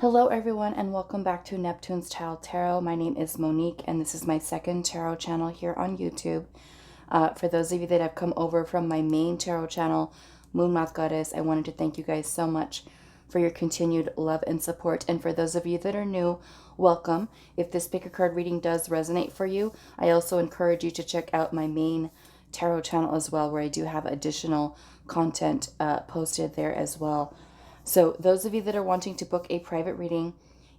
Hello everyone and welcome back to Neptune's Child Tarot. My name is Monique and this is my second tarot channel here on YouTube. For those of you that have come over from my main tarot channel, Moon Moth Goddess, I wanted to thank you guys so much for your continued love and support. And for those of you that are new, welcome. If this pick a card reading does resonate for you, I also encourage you to check out my main tarot channel as well, where I do have additional content posted there as well. So those of you that are wanting to book a private reading,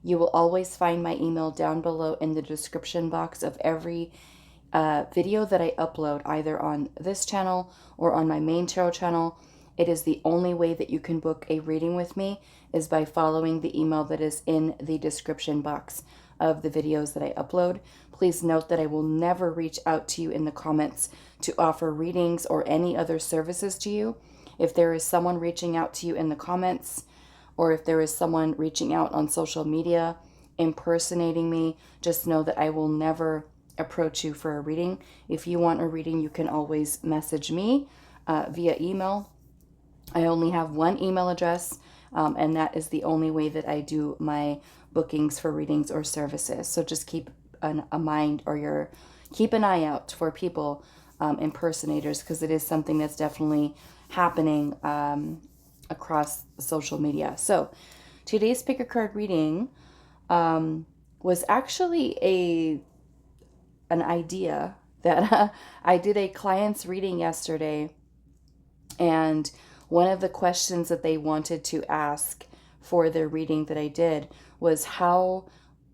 you will always find my email down below in the description box of every video that I upload, either on this channel or on my main tarot channel. It is the only way that you can book a reading with me is by following the email that is in the description box of the videos that I upload. Please note that I will never reach out to you in the comments to offer readings or any other services to you. If there is someone reaching out to you in the comments, or if there is someone reaching out on social media, impersonating me, just know that I will never approach you for a reading. If you want a reading, you can always message me via email. I only have one email address, and that is the only way that I do my bookings for readings or services. So just keep a mind, or keep an eye out for people, impersonators, because it is something that's definitely happening across social media. So today's pick a card reading was actually an idea that I did a client's reading yesterday, and one of the questions that they wanted to ask for their reading that I did was, how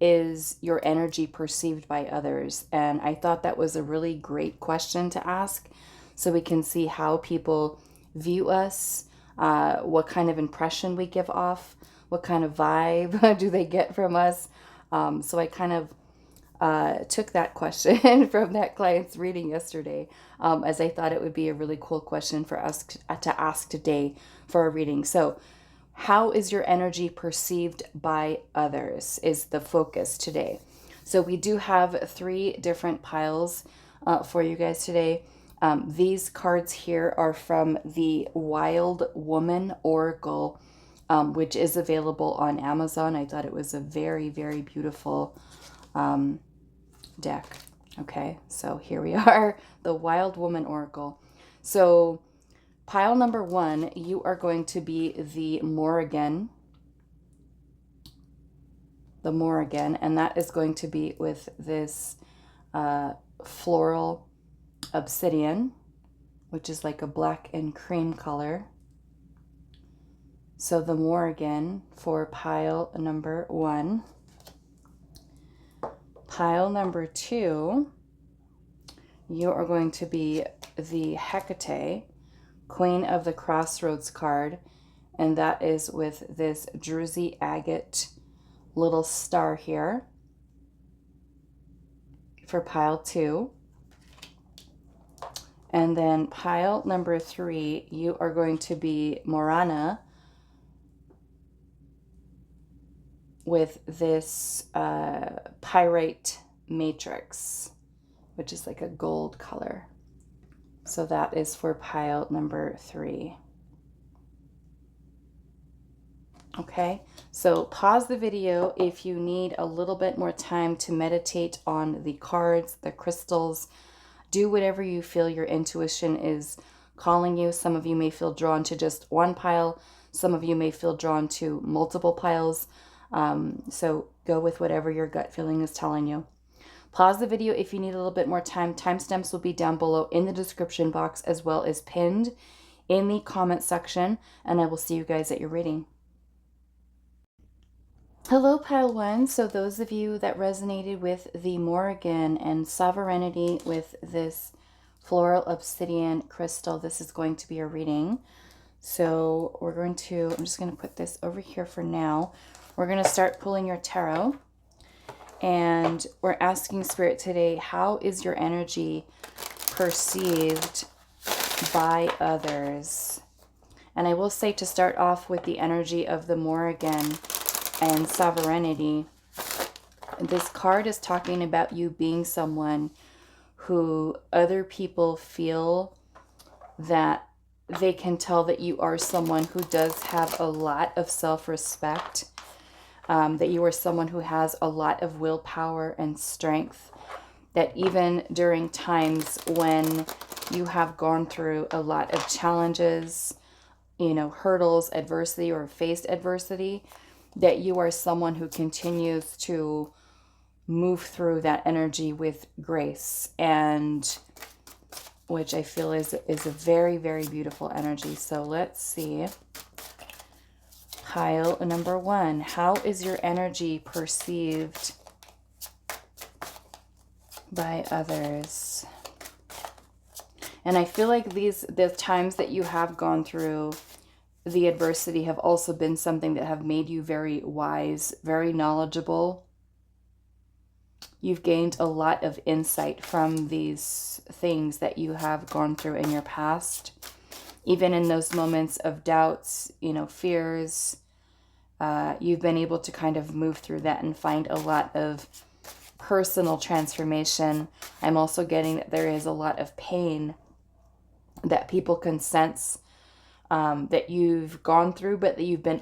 is your energy perceived by others? And I thought that was a really great question to ask, so we can see how people view us, what kind of impression we give off, what kind of vibe do they get from us. So I kind of took that question from that client's reading yesterday, as I thought it would be a really cool question for us to ask today for a reading. So how is your energy perceived by others is the focus today. So we do have 3 different piles for you guys today. These cards here are from the Wild Woman Oracle, which is available on Amazon. I thought it was a very, very beautiful deck. Okay, so here we are, the Wild Woman Oracle. So pile number 1, you are going to be the Morrigan, and that is going to be with this floral obsidian, which is like a black and cream color. So the Morrigan for pile number 1. Pile number 2, you are going to be the Hecate, Queen of the Crossroads card, and that is with this Druzy agate little star here for pile 2. And then pile number 3, you are going to be Morana with this pyrite matrix, which is like a gold color. So that is for pile number 3. Okay, so pause the video if you need a little bit more time to meditate on the cards, the crystals. Do whatever you feel your intuition is calling you. Some of you may feel drawn to just one pile. Some of you may feel drawn to multiple piles. So go with whatever your gut feeling is telling you. Pause the video if you need a little bit more time. Timestamps will be down below in the description box, as well as pinned in the comment section. And I will see you guys at your reading. Hello, pile 1. So those of you that resonated with the Morrigan and Sovereignty with this floral obsidian crystal, this is going to be a reading. So we're going to, I'm just going to put this over here for now. We're going to start pulling your tarot. And we're asking Spirit today, how is your energy perceived by others? And I will say, to start off with the energy of the Morrigan and Sovereignty, this card is talking about you being someone who other people feel that they can tell that you are someone who does have a lot of self-respect. that you are someone who has a lot of willpower and strength, that even during times when you have gone through a lot of challenges, hurdles, adversity, or faced adversity, that you are someone who continues to move through that energy with grace, and which I feel is a very, very beautiful energy. So let's see. Pile number 1. How is your energy perceived by others? And I feel like the times that you have gone through the adversity have also been something that have made you very wise, very knowledgeable. You've gained a lot of insight from these things that you have gone through in your past. Even in those moments of doubts, fears, you've been able to kind of move through that and find a lot of personal transformation. I'm also getting that there is a lot of pain that people can sense, that you've gone through, but that you've been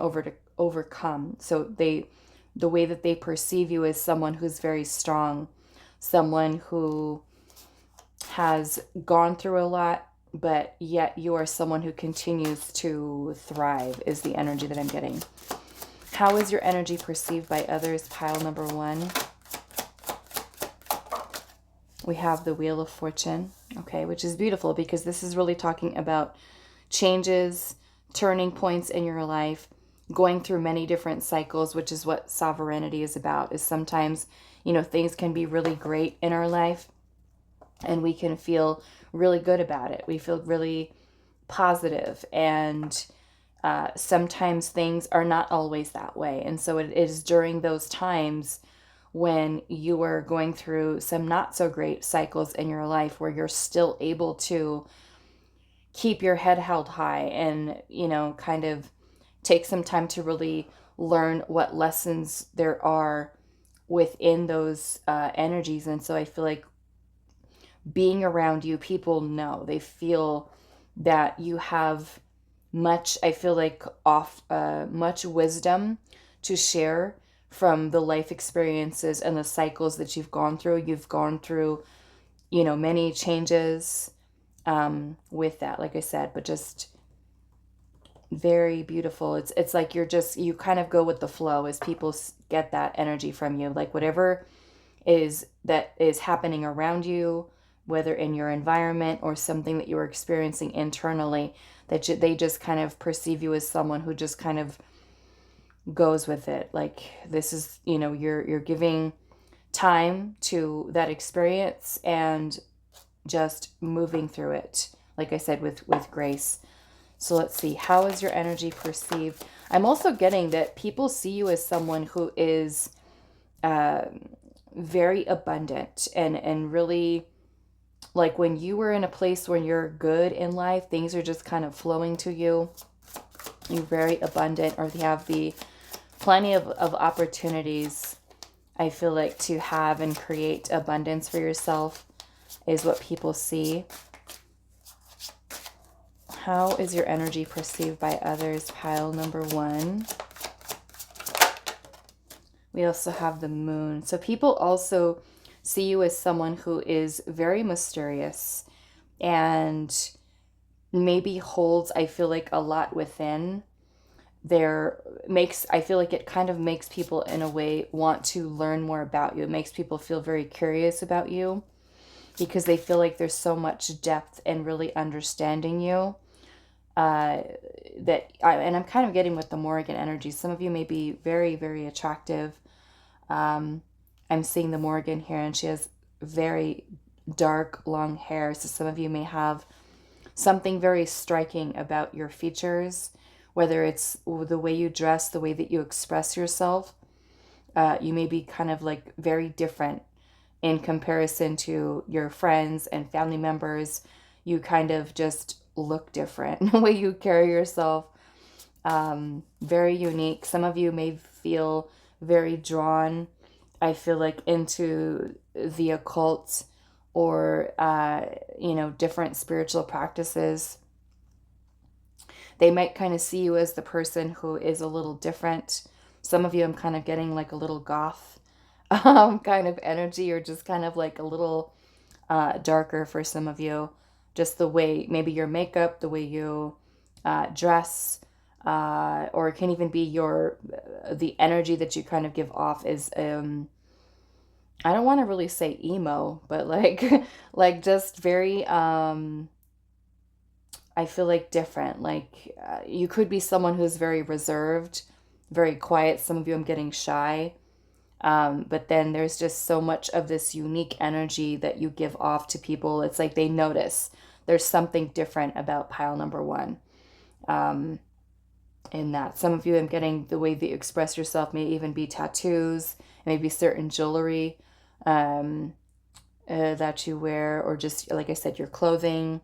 overcome. So the way that they perceive you is someone who's very strong, someone who has gone through a lot, but yet you are someone who continues to thrive, is the energy that I'm getting. How is your energy perceived by others? Pile number 1. We have the Wheel of Fortune, okay, which is beautiful because this is really talking about changes, turning points in your life, going through many different cycles, which is what sovereignty is about. Is sometimes, things can be really great in our life and we can feel really good about it. We feel really positive, and sometimes things are not always that way. And so it is during those times when you are going through some not so great cycles in your life where you're still able to keep your head held high and, kind of take some time to really learn what lessons there are within those energies. And so I feel like being around you, people know, they feel that you have much, I feel like much wisdom to share from the life experiences and the cycles that you've gone through. You've gone through, many changes with that, like I said, but just very beautiful. It's like you kind of go with the flow as people get that energy from you. Like whatever is happening around you, whether in your environment or something that you're experiencing internally, that they just kind of perceive you as someone who just kind of goes with it. Like this is, you're giving time to that experience and just moving through it, like I said, with grace. So let's see, how is your energy perceived? I'm also getting that people see you as someone who is very abundant and really, like when you were in a place where you're good in life, things are just kind of flowing to you. You're very abundant, or you have plenty of opportunities, I feel like, to have and create abundance for yourself is what people see. How is your energy perceived by others? Pile number 1. We also have the Moon. So people also see you as someone who is very mysterious and maybe holds, I feel like, a lot within. I feel like it kind of makes people in a way want to learn more about you. It makes people feel very curious about you because they feel like there's so much depth and really understanding you. And I'm kind of getting with the Morgan energy. Some of you may be very, very attractive. I'm seeing the Morgan here, and she has very dark, long hair. So some of you may have something very striking about your features, whether it's the way you dress, the way that you express yourself. You may be kind of like very different in comparison to your friends and family members. You kind of just look different, the way you carry yourself. Very unique. Some of you may feel very drawn, I feel like, into the occult or, different spiritual practices. They might kind of see you as the person who is a little different. Some of you, I'm kind of getting like a little goth kind of energy, or just kind of like a little darker for some of you. Just the way, maybe your makeup, the way you dress, or it can even be the energy that you kind of give off is, I don't want to really say emo, but like, like just very, I feel like different. Like you could be someone who's very reserved, very quiet. Some of you, I'm getting shy. But then there's just so much of this unique energy that you give off to people. It's like they notice there's something different about pile number one. In that, some of you, I'm getting the way that you express yourself may even be tattoos, maybe certain jewelry that you wear, or just, like I said, your clothing.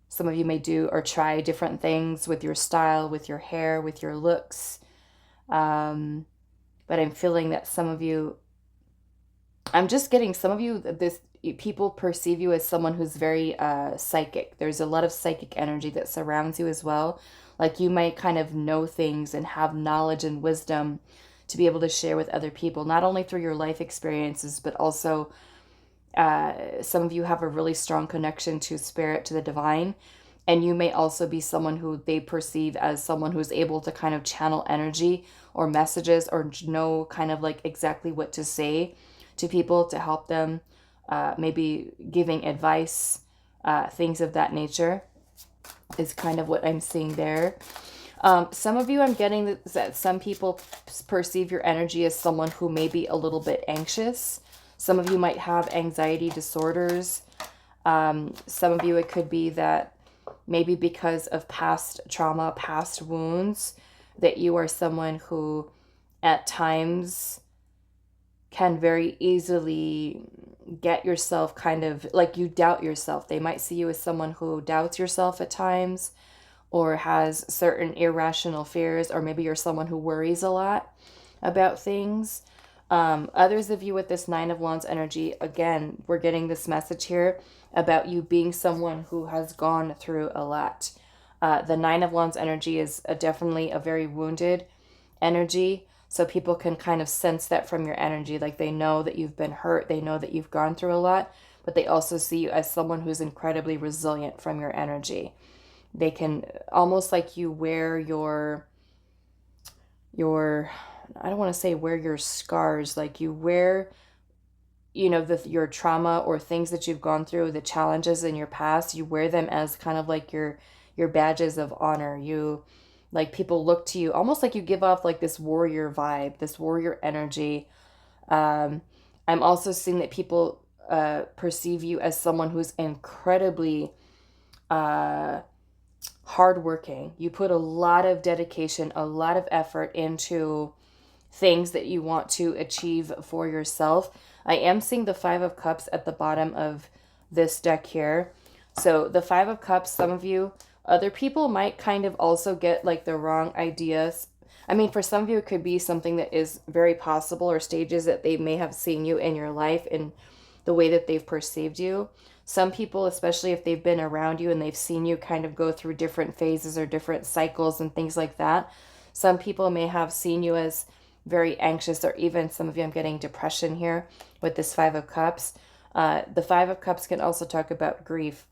Some of you may do or try different things with your style, with your hair, with your looks. But I'm feeling that some of you, I'm just getting some of you, people perceive you as someone who's very psychic. There's a lot of psychic energy that surrounds you as well. Like you might kind of know things and have knowledge and wisdom to be able to share with other people, not only through your life experiences, but also some of you have a really strong connection to spirit, to the divine. And you may also be someone who they perceive as someone who's able to kind of channel energy or messages, or know kind of like exactly what to say to people to help them, maybe giving advice, things of that nature is kind of what I'm seeing there. Some of you, I'm getting that some people perceive your energy as someone who may be a little bit anxious. Some of you might have anxiety disorders. Some of you, it could be that maybe because of past trauma, past wounds, that you are someone who at times can very easily get yourself kind of like, you doubt yourself. They might see you as someone who doubts yourself at times, or has certain irrational fears, or maybe you're someone who worries a lot about things. Others of you with this Nine of Wands energy, again, we're getting this message here about you being someone who has gone through a lot. The Nine of Wands energy is definitely a very wounded energy. So people can kind of sense that from your energy. Like they know that you've been hurt. They know that you've gone through a lot, but they also see you as someone who's incredibly resilient from your energy. They can almost like you wear your I don't want to say wear your scars, like you wear, you know, your trauma or things that you've gone through, the challenges in your past, you wear them as kind of like your badges of honor. You, like, people look to you almost like you give off like this warrior vibe, this warrior energy. I'm also seeing that people perceive you as someone who's incredibly hardworking. You put a lot of dedication, a lot of effort into things that you want to achieve for yourself. I am seeing the Five of Cups at the bottom of this deck here. So the Five of Cups, some of you, other people might kind of also get like the wrong ideas. I mean, for some of you, it could be something that is very possible, or stages that they may have seen you in your life and the way that they've perceived you. Some people, especially if they've been around you and they've seen you kind of go through different phases or different cycles and things like that, some people may have seen you as very anxious, or even some of you, I'm getting depression here with this Five of Cups. The Five of Cups can also talk about grief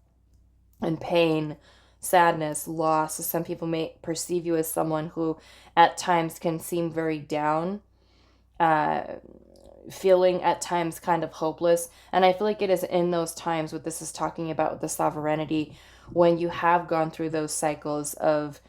and pain, sadness, loss. So some people may perceive you as someone who at times can seem very down, feeling at times kind of hopeless. And I feel like it is in those times, what this is talking about with the sovereignty, when you have gone through those cycles of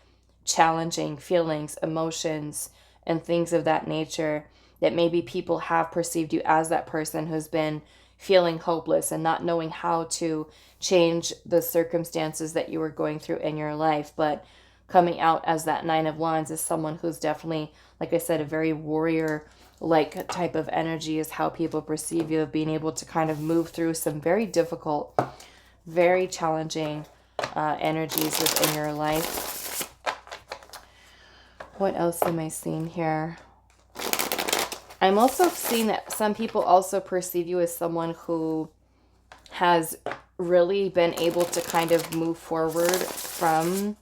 challenging feelings, emotions, and things of that nature, that maybe people have perceived you as that person who's been feeling hopeless and not knowing how to change the circumstances that you were going through in your life. But coming out as that Nine of Wands is someone who's definitely, like I said, a very warrior like type of energy is how people perceive you, of being able to kind of move through some very difficult, very challenging energies within your life. What else am I seeing here? I'm also seeing that some people also perceive you as someone who has really been able to kind of move forward from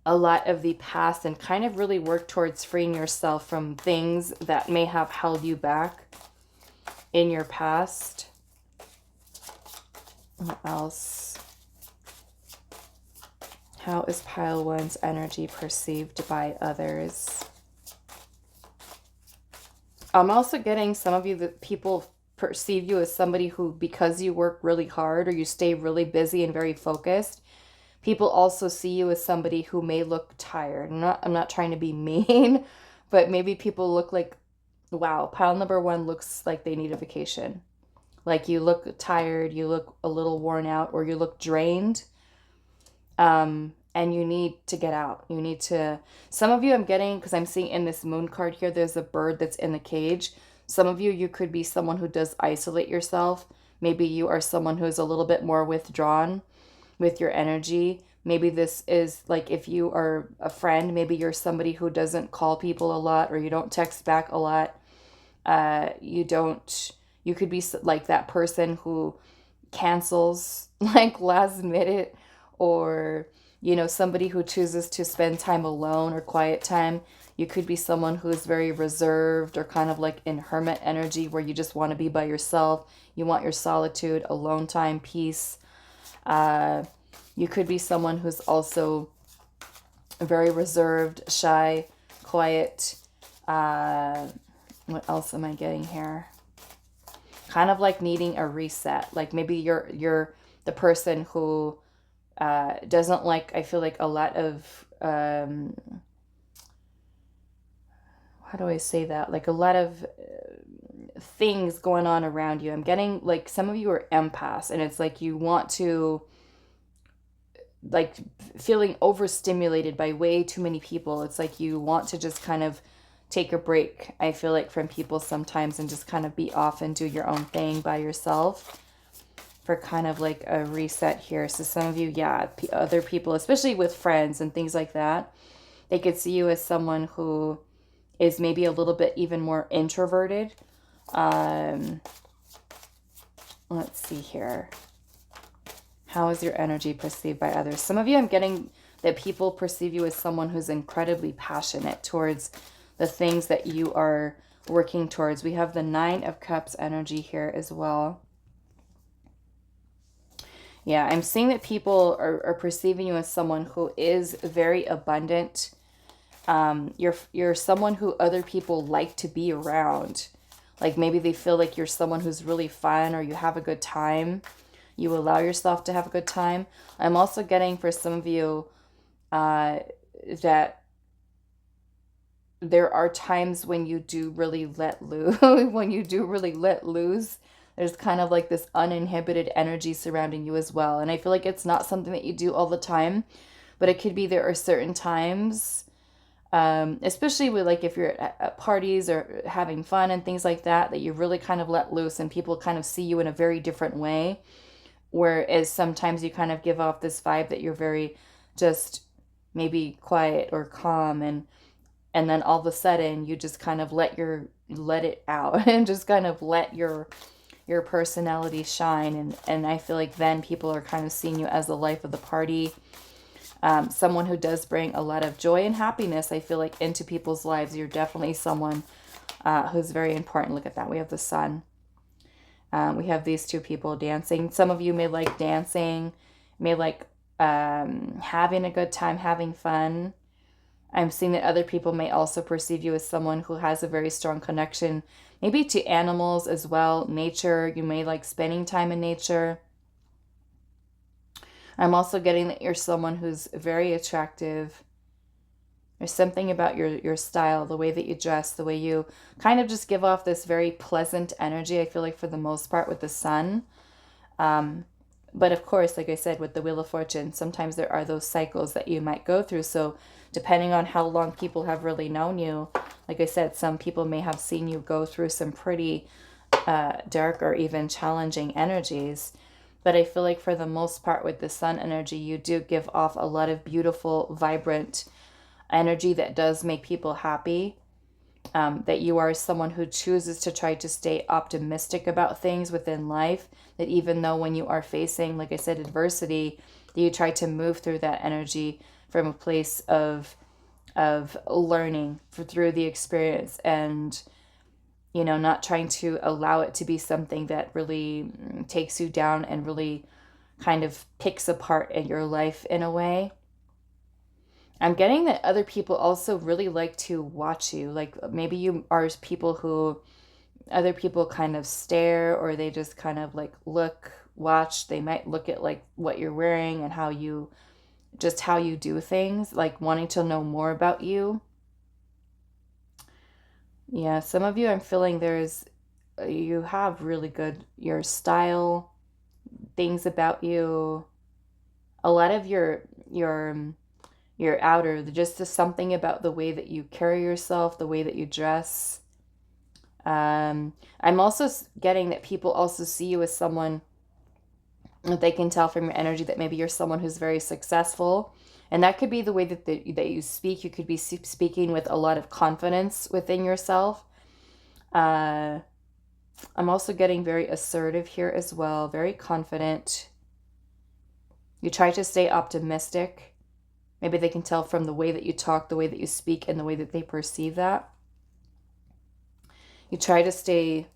a lot of the past and kind of really work towards freeing yourself from things that may have held you back in your past. What else? How is pile one's energy perceived by others? I'm also getting some of you that people perceive you as somebody who, because you work really hard or you stay really busy and very focused, people also see you as somebody who may look tired. I'm not trying to be mean, but maybe people look like, wow, pile number one looks like they need a vacation. Like you look tired, you look a little worn out, or you look drained. And you need to get out. You need to, some of you I'm getting, because I'm seeing in this moon card here, there's a bird that's in the cage. Some of you could be someone who does isolate yourself. Maybe you are someone who's a little bit more withdrawn with your energy. Maybe this is like, if you are a friend, maybe you're somebody who doesn't call people a lot, or you don't text back a lot. You could be like that person who cancels like last minute, or, you know, somebody who chooses to spend time alone or quiet time. You could be someone who's very reserved or kind of like in hermit energy, where you just want to be by yourself. You want your solitude, alone time, peace. You could be someone who's also very reserved, shy, quiet. What else am I getting here? Kind of like needing a reset. Like maybe you're the person who doesn't like, I feel like a lot of, how do I say that? Like a lot of things going on around you. I'm getting like some of you are empaths, and it's like you want to, like feeling overstimulated by way too many people. It's like you want to just kind of take a break, I feel like, from people sometimes, and just kind of be off and do your own thing by yourself for kind of like a reset here. So some of you, yeah, other people, especially with friends and things like that, they could see you as someone who is maybe a little bit even more introverted. Let's see here. How is your energy perceived by others? Some of you, I'm getting that people perceive you as someone who's incredibly passionate towards the things that you are working towards. We have the 9 of Cups energy here as well. Yeah, I'm seeing that people are perceiving you as someone who is very abundant. You're someone who other people like to be around. Like maybe they feel like you're someone who's really fun, or you have a good time. You allow yourself to have a good time. I'm also getting for some of you that there are times when you do really let loose. When you do really let loose, there's kind of like this uninhibited energy surrounding you as well. And I feel like it's not something that you do all the time, but it could be there are certain times, especially with like if you're at parties or having fun and things like that, that you really kind of let loose and people kind of see you in a very different way. Whereas sometimes you kind of give off this vibe that you're very just maybe quiet or calm, and then all of a sudden you just kind of let it out and just kind of let your personality shine. And I feel like then people are kind of seeing you as the life of the party. Someone who does bring a lot of joy and happiness, I feel like, into people's lives. You're definitely someone who's very important. Look at that. We have the sun. We have these two people dancing. Some of you may like dancing, may like having a good time, having fun. I'm seeing that other people may also perceive you as someone who has a very strong connection, maybe to animals as well, nature. You may like spending time in nature. I'm also getting that you're someone who's very attractive. There's something about your style, the way that you dress, the way you kind of just give off this very pleasant energy, I feel like, for the most part, with the sun. But of course, like I said, with the Wheel of Fortune, sometimes there are those cycles that you might go through. So depending on how long people have really known you, like I said, some people may have seen you go through some pretty dark or even challenging energies. But I feel like for the most part with the sun energy, you do give off a lot of beautiful, vibrant energy that does make people happy. That you are someone who chooses to try to stay optimistic about things within life. That even though when you are facing, like I said, adversity, that you try to move through that energy from a place of learning through the experience, and not trying to allow it to be something that really takes you down and really kind of picks apart in your life in a way. I'm getting that other people also really like to watch you. Like maybe you are people who other people kind of stare, or they just kind of like watch. They might look at like what you're wearing and how you do things, like wanting to know more about you. Yeah, some of you, I'm feeling you have really good, your style, things about you, a lot of your outer, just something about the way that you carry yourself, the way that you dress. I'm also getting that people also see you as someone that they can tell from your energy that maybe you're someone who's very successful. And that could be the way that you speak. You could be speaking with a lot of confidence within yourself. I'm also getting very assertive here as well, very confident. You try to stay optimistic. Maybe they can tell from the way that you talk, the way that you speak, and the way that they perceive that. You try to stay,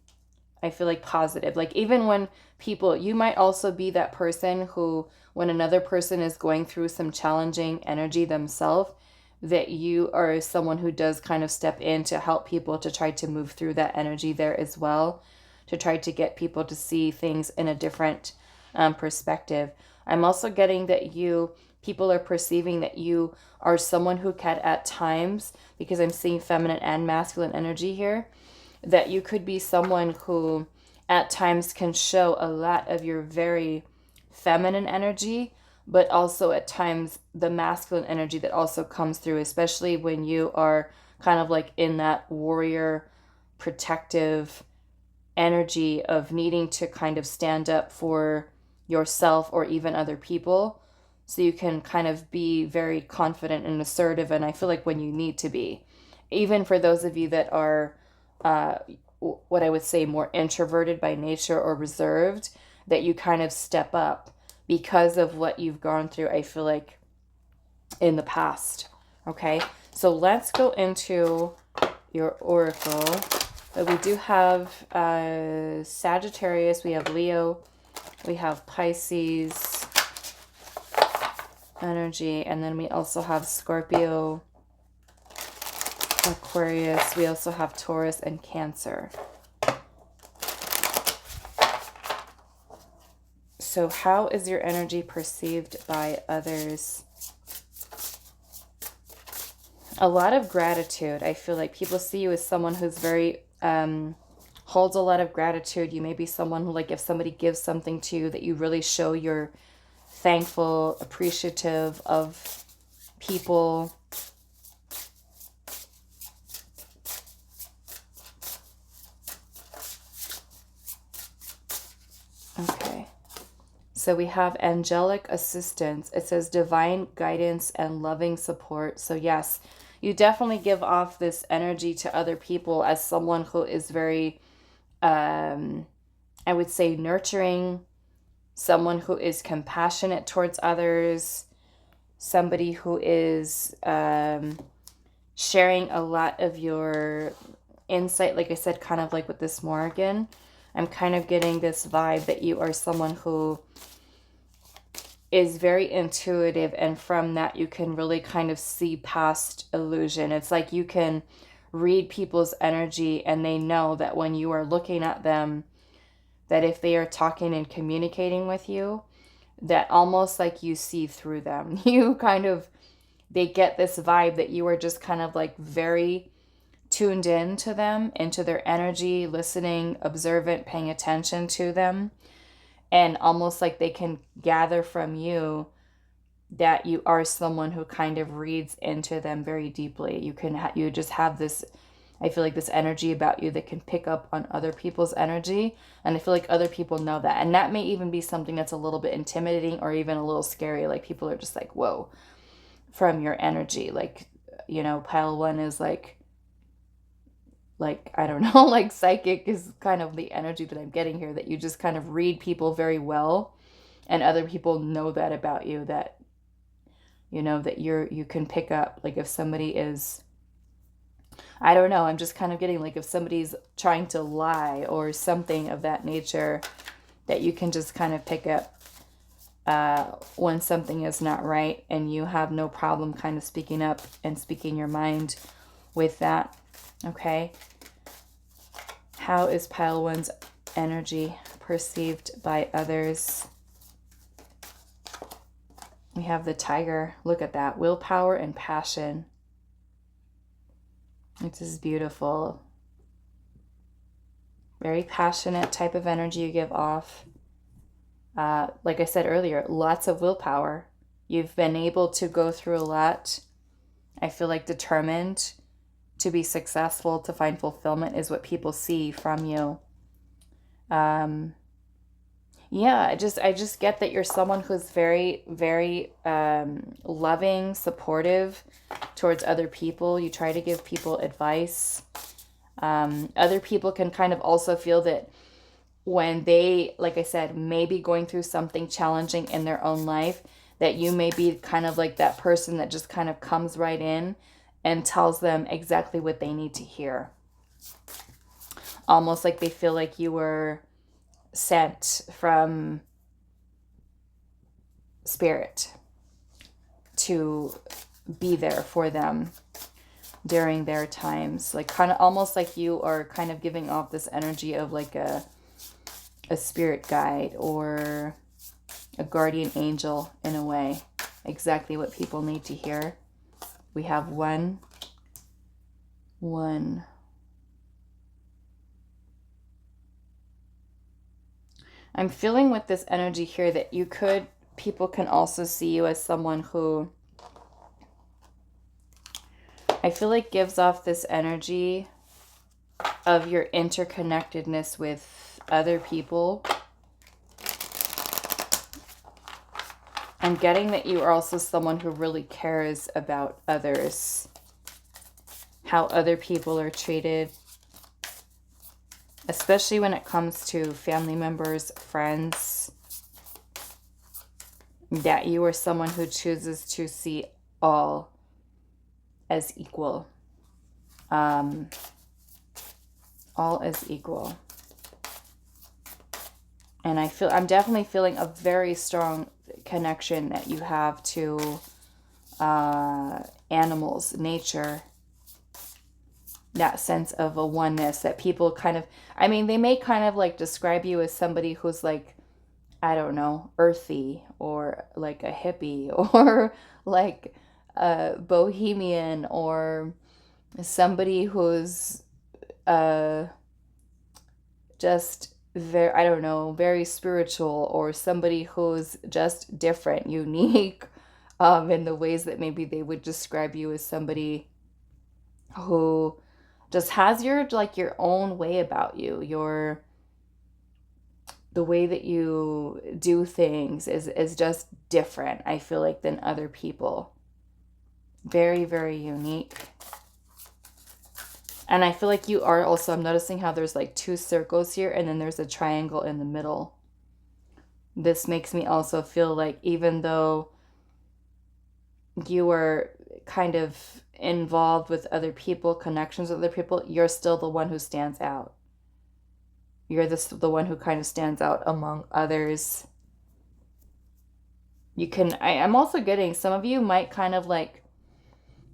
I feel like, positive. Like even when people, you might also be that person who, when another person is going through some challenging energy themselves, that you are someone who does kind of step in to help people to try to move through that energy there as well, to try to get people to see things in a different perspective. I'm also getting that people are perceiving that you are someone who can at times, because I'm seeing feminine and masculine energy here, that you could be someone who at times can show a lot of your very feminine energy, but also at times the masculine energy that also comes through, especially when you are kind of like in that warrior, protective energy of needing to kind of stand up for yourself or even other people. So you can kind of be very confident and assertive, and I feel like when you need to be. Even for those of you that are what I would say more introverted by nature or reserved, that you kind of step up because of what you've gone through, I feel like, in the past. Okay, so let's go into your oracle. We do have Sagittarius, we have Leo, we have Pisces energy, and then we also have Scorpio, Aquarius, we also have Taurus and Cancer. So how is your energy perceived by others? A lot of gratitude. I feel like people see you as someone who's very, holds a lot of gratitude. You may be someone who, like, if somebody gives something to you, that you really show you're thankful, appreciative of people. Okay. So we have angelic assistance. It says divine guidance and loving support. So yes, you definitely give off this energy to other people as someone who is very, I would say, nurturing, someone who is compassionate towards others, somebody who is sharing a lot of your insight. Like I said, kind of like with this Morgan, I'm kind of getting this vibe that you are someone who is very intuitive, and from that you can really kind of see past illusion. It's like you can read people's energy, and they know that when you are looking at them, that if they are talking and communicating with you, that almost like you see through them. They get this vibe that you are just kind of like very tuned in to them, into their energy, listening, observant, paying attention to them. And almost like they can gather from you that you are someone who kind of reads into them very deeply. You just have this, I feel like, this energy about you that can pick up on other people's energy. And I feel like other people know that. And that may even be something that's a little bit intimidating or even a little scary. Like people are just like, whoa, from your energy. Like, pile one is like, I don't know, like psychic is kind of the energy that I'm getting here, that you just kind of read people very well, and other people know that about you, that You know, that you can pick up, like if somebody is, I don't know, I'm just kind of getting like if somebody's trying to lie or something of that nature, that you can just kind of pick up when something is not right, and you have no problem kind of speaking up and speaking your mind with that. Okay. How is pile one's energy perceived by others? We have the tiger. Look at that. Willpower and passion. This is beautiful. Very passionate type of energy you give off. Like I said earlier, lots of willpower. You've been able to go through a lot. I feel like determined to be successful, to find fulfillment is what people see from you. Yeah, I just get that you're someone who's very, very loving, supportive towards other people. You try to give people advice. Other people can kind of also feel that when they, like I said, may be going through something challenging in their own life, that you may be kind of like that person that just kind of comes right in and tells them exactly what they need to hear. Almost like they feel like you were sent from spirit to be there for them during their times. Like kind of almost like you are kind of giving off this energy of like a spirit guide or a guardian angel in a way. Exactly what people need to hear. We have one. I'm feeling with this energy here that people can also see you as someone who, I feel like gives off this energy of your interconnectedness with other people. I'm getting that you are also someone who really cares about others, how other people are treated, especially when it comes to family members, friends, that you are someone who chooses to see all as equal. All as equal. And I'm definitely feeling a very strong connection that you have to animals, nature, that sense of a oneness that people kind of, I mean, they may kind of like describe you as somebody who's like, I don't know, earthy or like a hippie or like a bohemian or somebody who's just very, I don't know, very spiritual, or somebody who's just different, unique, in the ways that maybe they would describe you as somebody who just has your own way about you. The way that you do things is just different, I feel like, than other people. Very, very unique. And I feel like you are also, I'm noticing how there's like 2 circles here and then there's a triangle in the middle. This makes me also feel like even though you were kind of involved with other people, connections with other people, you're still the one who stands out. You're the one who kind of stands out among others. I'm also getting, some of you might kind of like,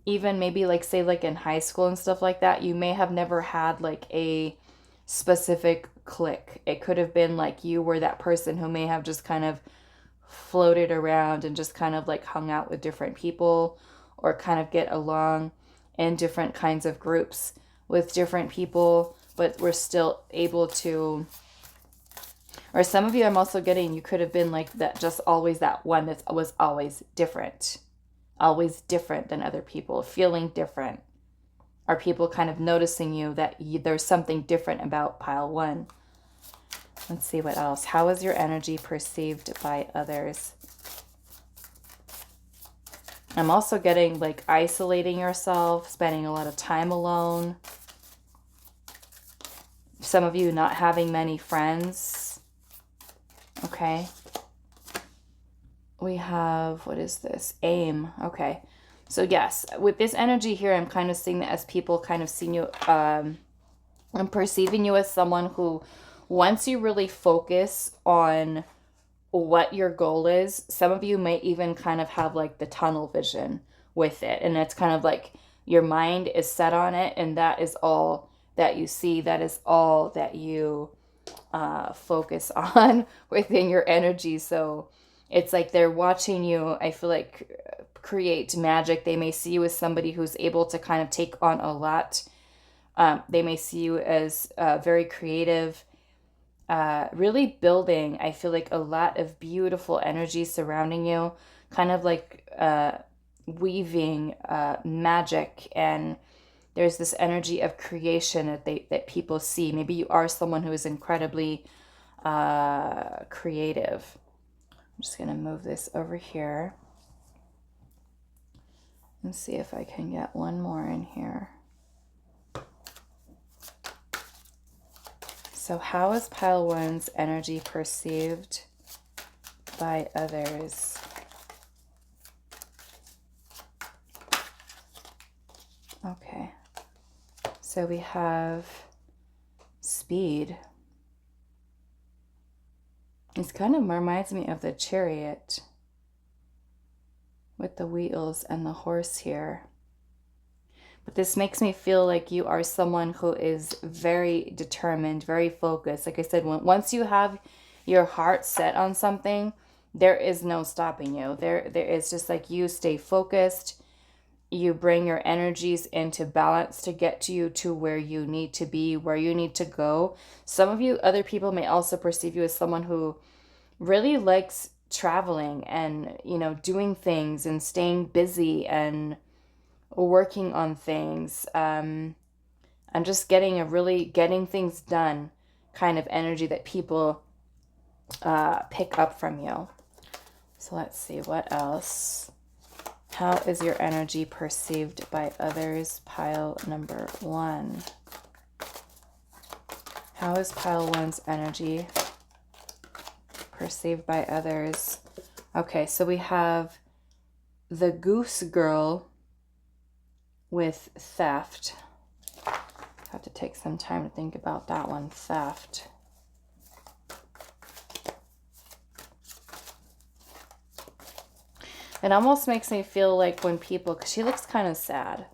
even maybe like say like in high school and stuff like that, you may have never had like a specific clique. It could have been like you were that person who may have just kind of floated around and just kind of like hung out with different people, or kind of get along in different kinds of groups with different people, but we're still able to, or some of you I'm also getting, you could have been like that, just always that one that was always different than other people, feeling different. Are people kind of noticing you that there's something different about pile 1? Let's see what else. How is your energy perceived by others? I'm also getting like isolating yourself, spending a lot of time alone. Some of you not having many friends. Okay. we have, what is this? Aim. Okay. So yes, with this energy here, I'm kind of seeing that as people kind of seeing you, I'm perceiving you as someone who, once you really focus on what your goal is, some of you may even kind of have like the tunnel vision with it. And it's kind of like your mind is set on it, and that is all that you see. That is all that you focus on within your energy. So it's like they're watching you, I feel like, create magic. They may see you as somebody who's able to kind of take on a lot. They may see you as very creative, really building, I feel like, a lot of beautiful energy surrounding you, kind of like weaving magic, and there's this energy of creation that people see. Maybe you are someone who is incredibly creative. I'm just going to move this over here and see if I can get one more in here. So how is pile one's energy perceived by others? Okay. So we have speed. It kind of reminds me of the Chariot with the wheels and the horse here. But this makes me feel like you are someone who is very determined, very focused. Like I said, once you have your heart set on something, there is no stopping you. There is just like you stay focused. You bring your energies into balance to get you to where you need to be, where you need to go. Some of you, other people may also perceive you as someone who really likes traveling and, you know, doing things and staying busy and working on things. And just getting things done kind of energy that people pick up from you. So let's see what else. How is your energy perceived by others? Pile number 1. How is pile 1's energy perceived by others? Okay, so we have the goose girl with theft. I have to take some time to think about that one. Theft. It almost makes me feel like when people, because she looks kind of sad.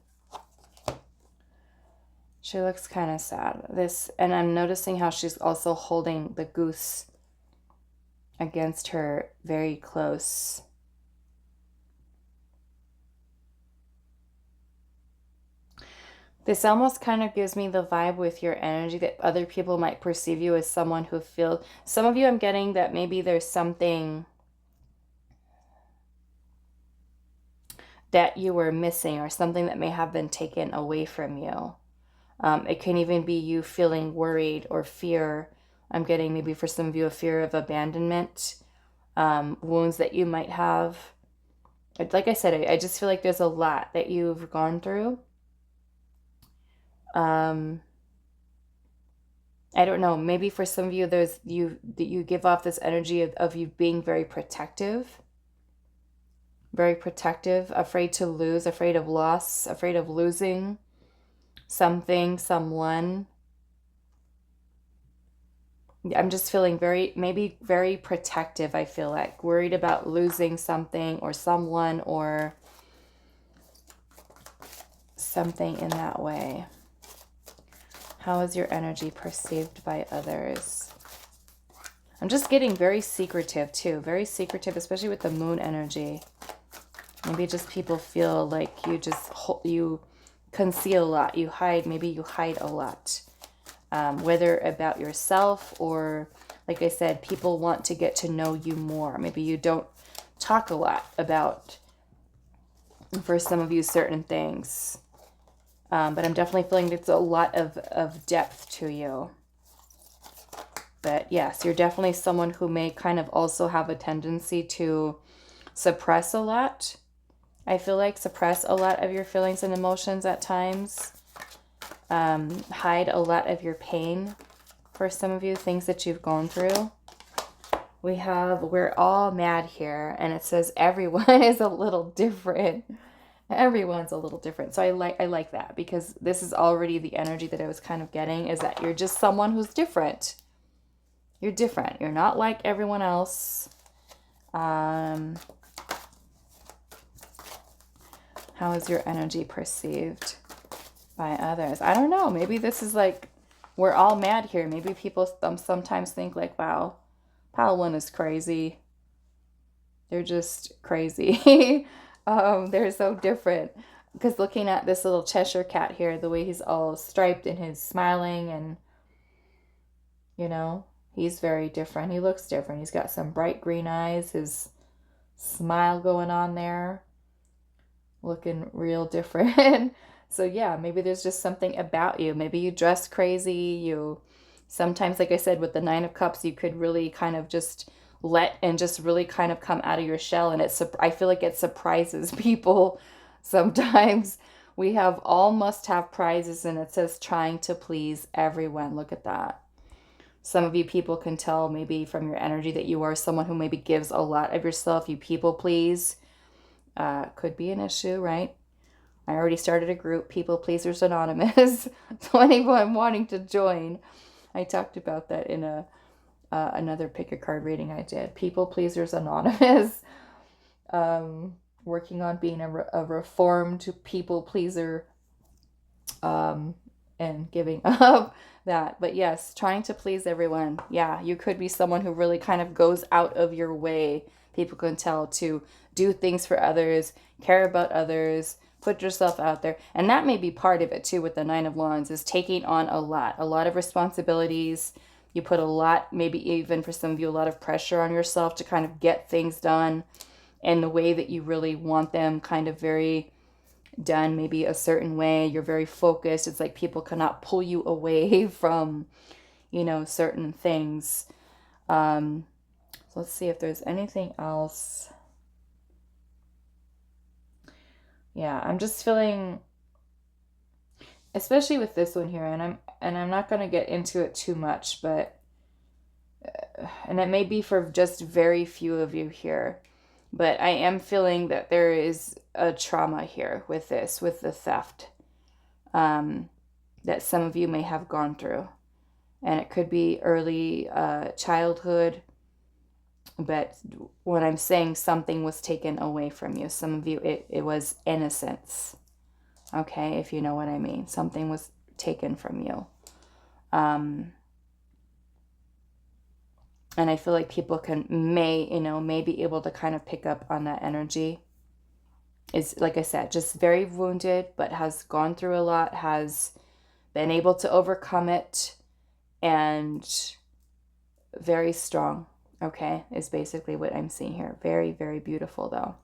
She looks kind of sad. And I'm noticing how she's also holding the goose against her very close. This almost kind of gives me the vibe with your energy that other people might perceive you as someone who feels, some of you I'm getting that maybe there's something that you were missing or something that may have been taken away from you. It can even be you feeling worried or fear. I'm getting maybe for some of you a fear of abandonment, wounds that you might have. Like I said, I just feel like there's a lot that you've gone through. I don't know, maybe for some of you you give off this energy of you being very protective, afraid to lose, afraid of loss, afraid of losing something, someone. I'm just feeling maybe very protective. I feel like worried about losing something or someone or something in that way. How is your energy perceived by others? I'm just getting very secretive too. Very secretive, especially with the moon energy. Maybe just people feel like you conceal a lot. You hide. Maybe you hide a lot. Whether about yourself or, like I said, people want to get to know you more. Maybe you don't talk a lot about, for some of you, certain things. But I'm definitely feeling there's a lot of depth to you. But yes, you're definitely someone who may kind of also have a tendency to suppress a lot. I feel like suppress a lot of your feelings and emotions at times. Hide a lot of your pain for some of you, things that you've gone through. we're all mad here, and it says everyone is a little different. Everyone's a little different. So I like that, because this is already the energy that I was kind of getting, is that you're just someone who's different. You're different. You're not like everyone else. How is your energy perceived by others? I don't know. Maybe this is like, we're all mad here. Maybe people sometimes think like, wow, pile one is crazy. They're just crazy. They're so different. Because looking at this little Cheshire cat here, the way he's all striped and he's smiling, and, you know, he's very different. He looks different. He's got some bright green eyes. His smile going on there. Looking real different. So yeah, maybe there's just something about you. Maybe you dress crazy. You sometimes, like I said, with the Nine of Cups, you could really kind of just just really kind of come out of your shell. And I feel like it surprises people sometimes. We all must have prizes, and it says trying to please everyone. Look at that. Some of you people can tell maybe from your energy that you are someone who maybe gives a lot of yourself. You people please. Could be an issue, right? I already started a group, People Pleasers Anonymous. So anyone wanting to join, I talked about that in another pick a card reading I did. People Pleasers Anonymous. Working on being a reformed people pleaser, and giving up that. But yes, trying to please everyone. Yeah, you could be someone who really kind of goes out of your way. People can tell, to do things for others, care about others, put yourself out there. And that may be part of it too with the Nine of Wands, is taking on a lot of responsibilities. You put a lot, maybe even for some of you, a lot of pressure on yourself to kind of get things done in the way that you really want them kind of very done, maybe a certain way. You're very focused. It's like people cannot pull you away from, certain things. So let's see if there's anything else. Yeah, I'm just feeling, especially with this one here, and I'm not going to get into it too much, but and it may be for just very few of you here, but I am feeling that there is a trauma here with this, with the theft, that some of you may have gone through. And it could be early childhood, but when I'm saying something was taken away from you, some of you, it was innocence. Okay, if you know what I mean. Something was taken from you. And I feel like people may be able to kind of pick up on that energy. Is, like I said, just very wounded, but has gone through a lot, has been able to overcome it, and very strong, okay, is basically what I'm seeing here. Very, very beautiful, though.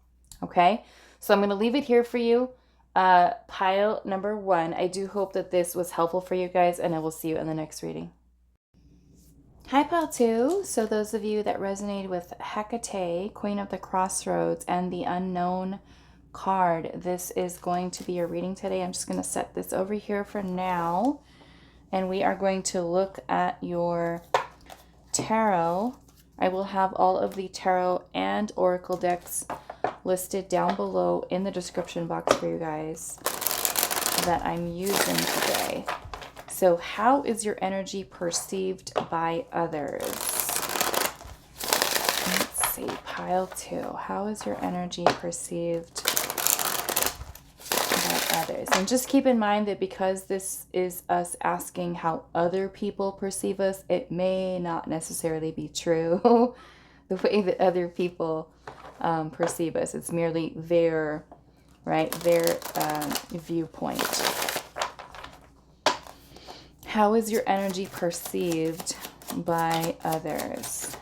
Okay, so I'm going to leave it here for you. Pile number 1. I do hope that this was helpful for you guys, and I will see you in the next reading. Hi, Pile 2. So those of you that resonated with Hecate, Queen of the Crossroads, and the Unknown card, this is going to be your reading today. I'm just going to set this over here for now, and we are going to look at your tarot. I will have all of the tarot and oracle decks listed down below in the description box for you guys that I'm using today. So how is your energy perceived by others? Let's see, Pile 2. How is your energy perceived by others? And just keep in mind that because this is us asking how other people perceive us, it may not necessarily be true the way that other people perceive us. It's merely their viewpoint. How is your energy perceived by others?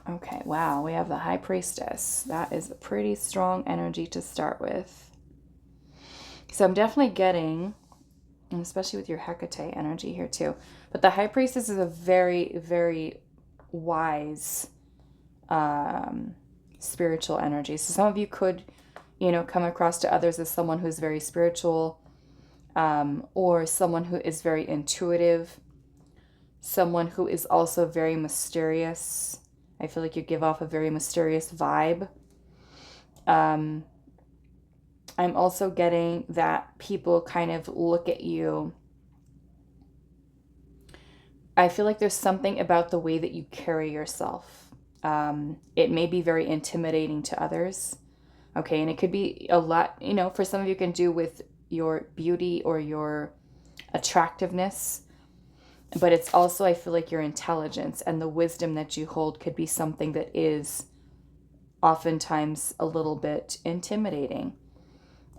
Okay, wow, we have the High Priestess. That is a pretty strong energy to start with. So I'm definitely getting, and especially with your Hecate energy here too, but the High Priestess is a very, very wise spiritual energy. So some of you could, come across to others as someone who's very spiritual, or someone who is very intuitive. someone who is also very mysterious. I feel like you give off a very mysterious vibe. I'm also getting that people kind of look at you. I feel like there's something about the way that you carry yourself. It may be very intimidating to others. Okay, and it could be a lot, you know, for some of you can do with your beauty or your attractiveness. But it's also, I feel like your intelligence and the wisdom that you hold could be something that is oftentimes a little bit intimidating.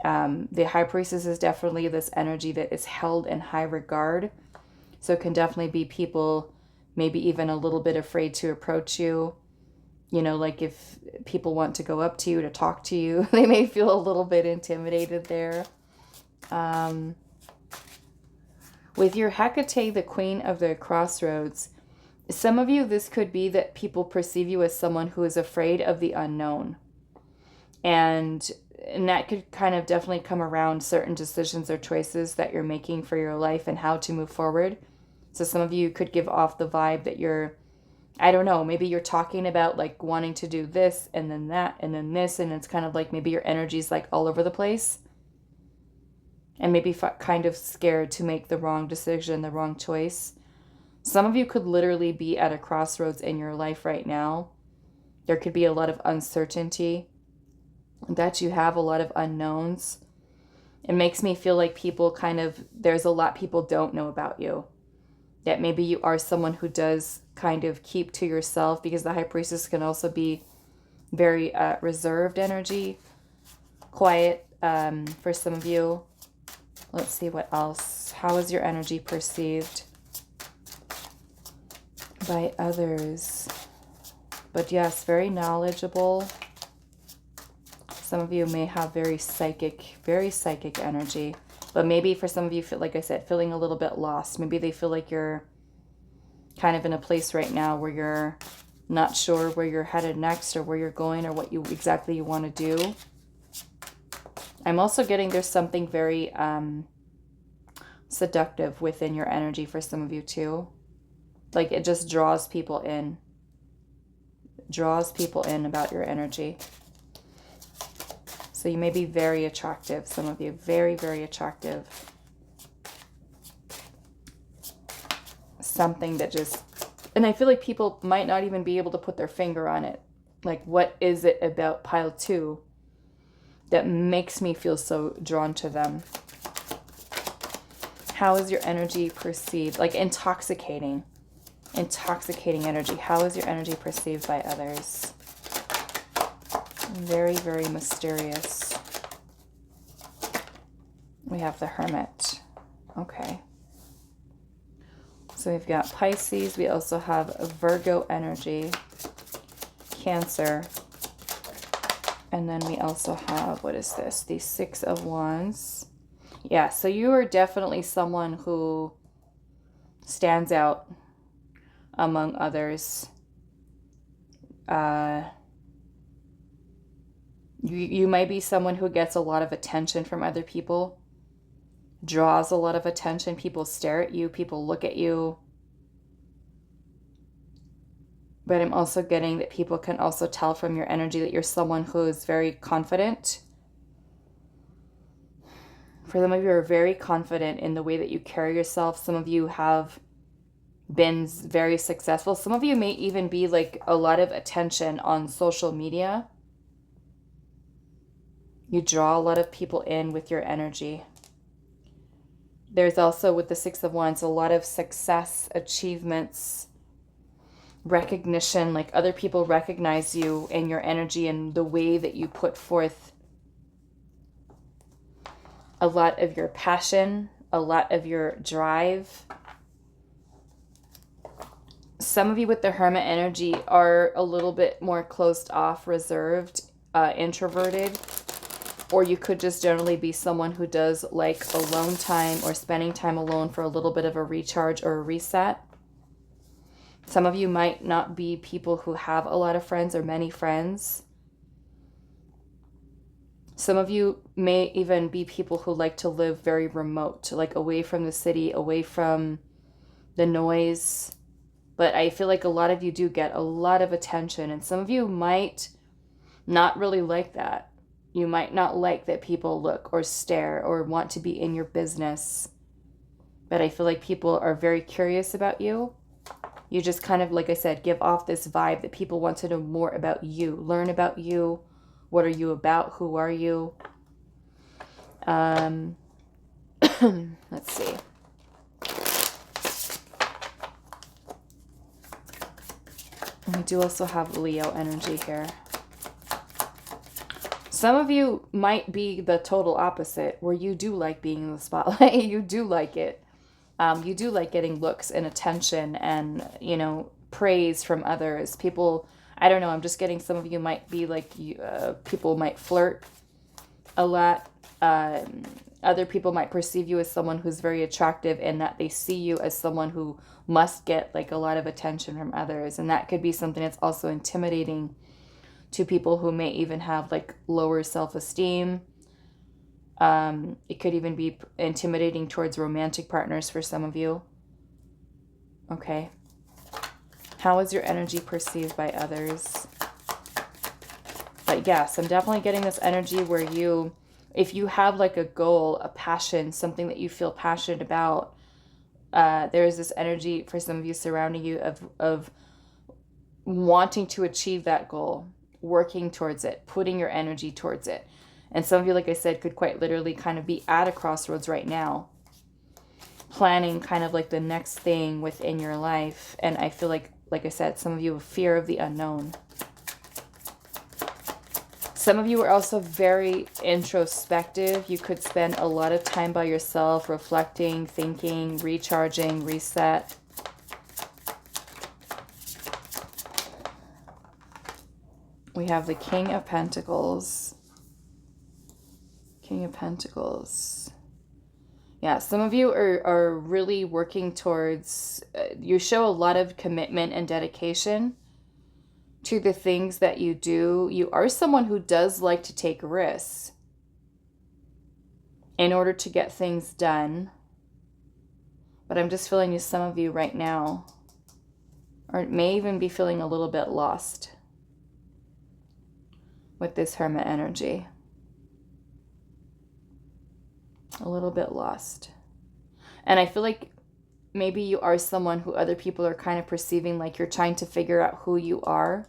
The High Priestess is definitely this energy that is held in high regard. So it can definitely be people maybe even a little bit afraid to approach you. You know, like if people want to go up to you to talk to you, they may feel a little bit intimidated there. With your Hecate, the Queen of the Crossroads, some of you, this could be that people perceive you as someone who is afraid of the unknown. And that could kind of definitely come around certain decisions or choices that you're making for your life and how to move forward. So some of you could give off the vibe that you're, I don't know, maybe you're talking about like wanting to do this and then that and then this. And it's kind of like maybe your energy's like all over the place. And maybe kind of scared to make the wrong decision, the wrong choice. Some of you could literally be at a crossroads in your life right now. There could be a lot of uncertainty, that you have a lot of unknowns. It makes me feel like people kind of, there's a lot people don't know about you. That maybe you are someone who does kind of keep to yourself, because the High Priestess can also be very reserved energy, quiet for some of you. Let's see what else. How is your energy perceived by others? But yes, very knowledgeable. Some of you may have very psychic energy. But maybe for some of you, like I said, feeling a little bit lost. Maybe they feel like you're kind of in a place right now where you're not sure where you're headed next or where you're going or what you exactly want to do. I'm also getting there's something very seductive within your energy for some of you too. Like it just draws people in. Draws people in about your energy. So you may be very attractive, some of you. Very, very attractive. Something that just... And I feel like people might not even be able to put their finger on it. Like, what is it about pile 2 that makes me feel so drawn to them? How is your energy perceived? Like intoxicating. Intoxicating energy. How is your energy perceived by others? Very, very mysterious. We have the Hermit. Okay. So we've got Pisces. We also have Virgo energy. Cancer. And then we also have, what is this? The Six of Wands. Yeah, so you are definitely someone who stands out among others. You might be someone who gets a lot of attention from other people, draws a lot of attention. People stare at you, people look at you. But I'm also getting that people can also tell from your energy that you're someone who is very confident. For some of you are very confident in the way that you carry yourself. Some of you have been very successful. Some of you may even be like a lot of attention on social media. You draw a lot of people in with your energy. There's also, with the Six of Wands, a lot of success, achievements, recognition. Like other people recognize you and your energy and the way that you put forth a lot of your passion, a lot of your drive. Some of you with the Hermit energy are a little bit more closed off, reserved, introverted. Or you could just generally be someone who does like alone time or spending time alone for a little bit of a recharge or a reset. Some of you might not be people who have a lot of friends or many friends. Some of you may even be people who like to live very remote, like away from the city, away from the noise. But I feel like a lot of you do get a lot of attention, and some of you might not really like that. You might not like that people look or stare or want to be in your business. But I feel like people are very curious about you. You just kind of, like I said, give off this vibe that people want to know more about you, learn about you. What are you about? Who are you? Let's see. We do also have Leo energy here. Some of you might be the total opposite, where you do like being in the spotlight. You do like it. You do like getting looks and attention and, you know, praise from others. People, I don't know, I'm just getting some of you might be like, people might flirt a lot. Other people might perceive you as someone who's very attractive and that they see you as someone who must get like a lot of attention from others. And that could be something that's also intimidating to people who may even have like lower self-esteem. It could even be intimidating towards romantic partners for some of you. Okay. How is your energy perceived by others? But yes, I'm definitely getting this energy where you, if you have like a goal, a passion, something that you feel passionate about, there is this energy for some of you surrounding you of wanting to achieve that goal, working towards it, putting your energy towards it. And some of you, like I said, could quite literally kind of be at a crossroads right now, planning kind of like the next thing within your life. And I feel like I said, some of you have fear of the unknown. Some of you are also very introspective. You could spend a lot of time by yourself, reflecting, thinking, recharging, reset. We have the King of Pentacles. King of Pentacles. Yeah, some of you are really working towards, you show a lot of commitment and dedication to the things that you do. You are someone who does like to take risks in order to get things done. But I'm just feeling some of you right now, or may even be feeling a little bit lost with this Hermit energy. A little bit lost. And I feel like maybe you are someone who other people are kind of perceiving like you're trying to figure out who you are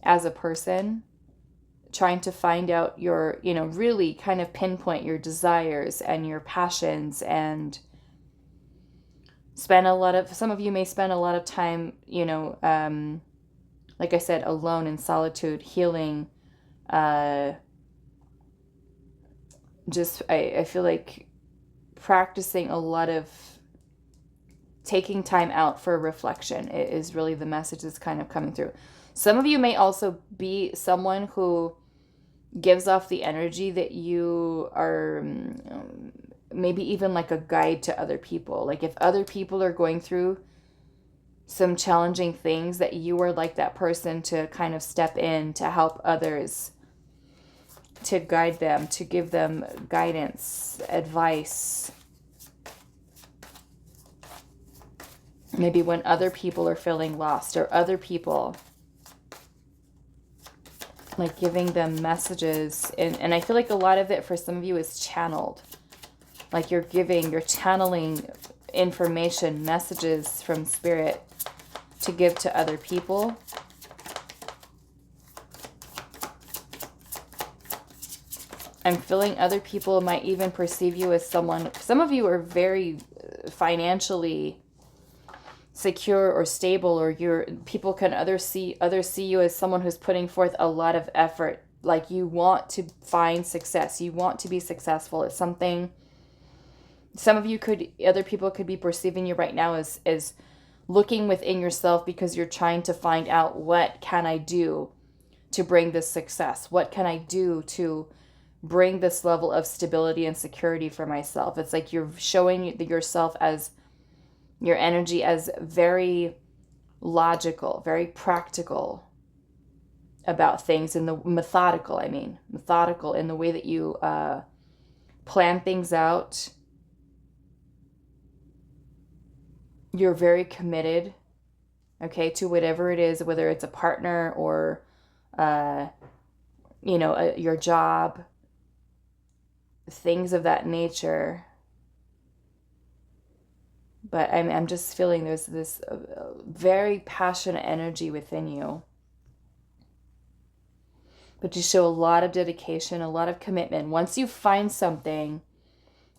as a person, trying to find out your, you know, really kind of pinpoint your desires and your passions, and spend a lot of, some of you may spend a lot of time, you know, like I said, alone in solitude, healing, just, I feel like practicing a lot of taking time out for reflection is really the message that's kind of coming through. Some of you may also be someone who gives off the energy that you are maybe even like a guide to other people. Like if other people are going through some challenging things, that you are like that person to kind of step in to help others, to guide them, to give them guidance, advice. Maybe when other people are feeling lost, or other people, like giving them messages. And I feel like a lot of it for some of you is channeled. Like you're channeling information, messages from spirit to give to other people. I'm feeling other people might even perceive you as someone, some of you are very financially secure or stable, or people can others see you as someone who's putting forth a lot of effort. Like you want to find success, you want to be successful at something. Some of you other people could be perceiving you right now as looking within yourself, because you're trying to find out, what can I do to bring this success? What can I do to bring this level of stability and security for myself? It's like you're showing yourself as your energy as very logical, very practical about things, and the methodical in the way that you plan things out. you're very committed, okay, to whatever it is, whether it's a partner or, your job, things of that nature. But I'm just feeling there's this very passionate energy within you. But you show a lot of dedication, a lot of commitment. Once you find something,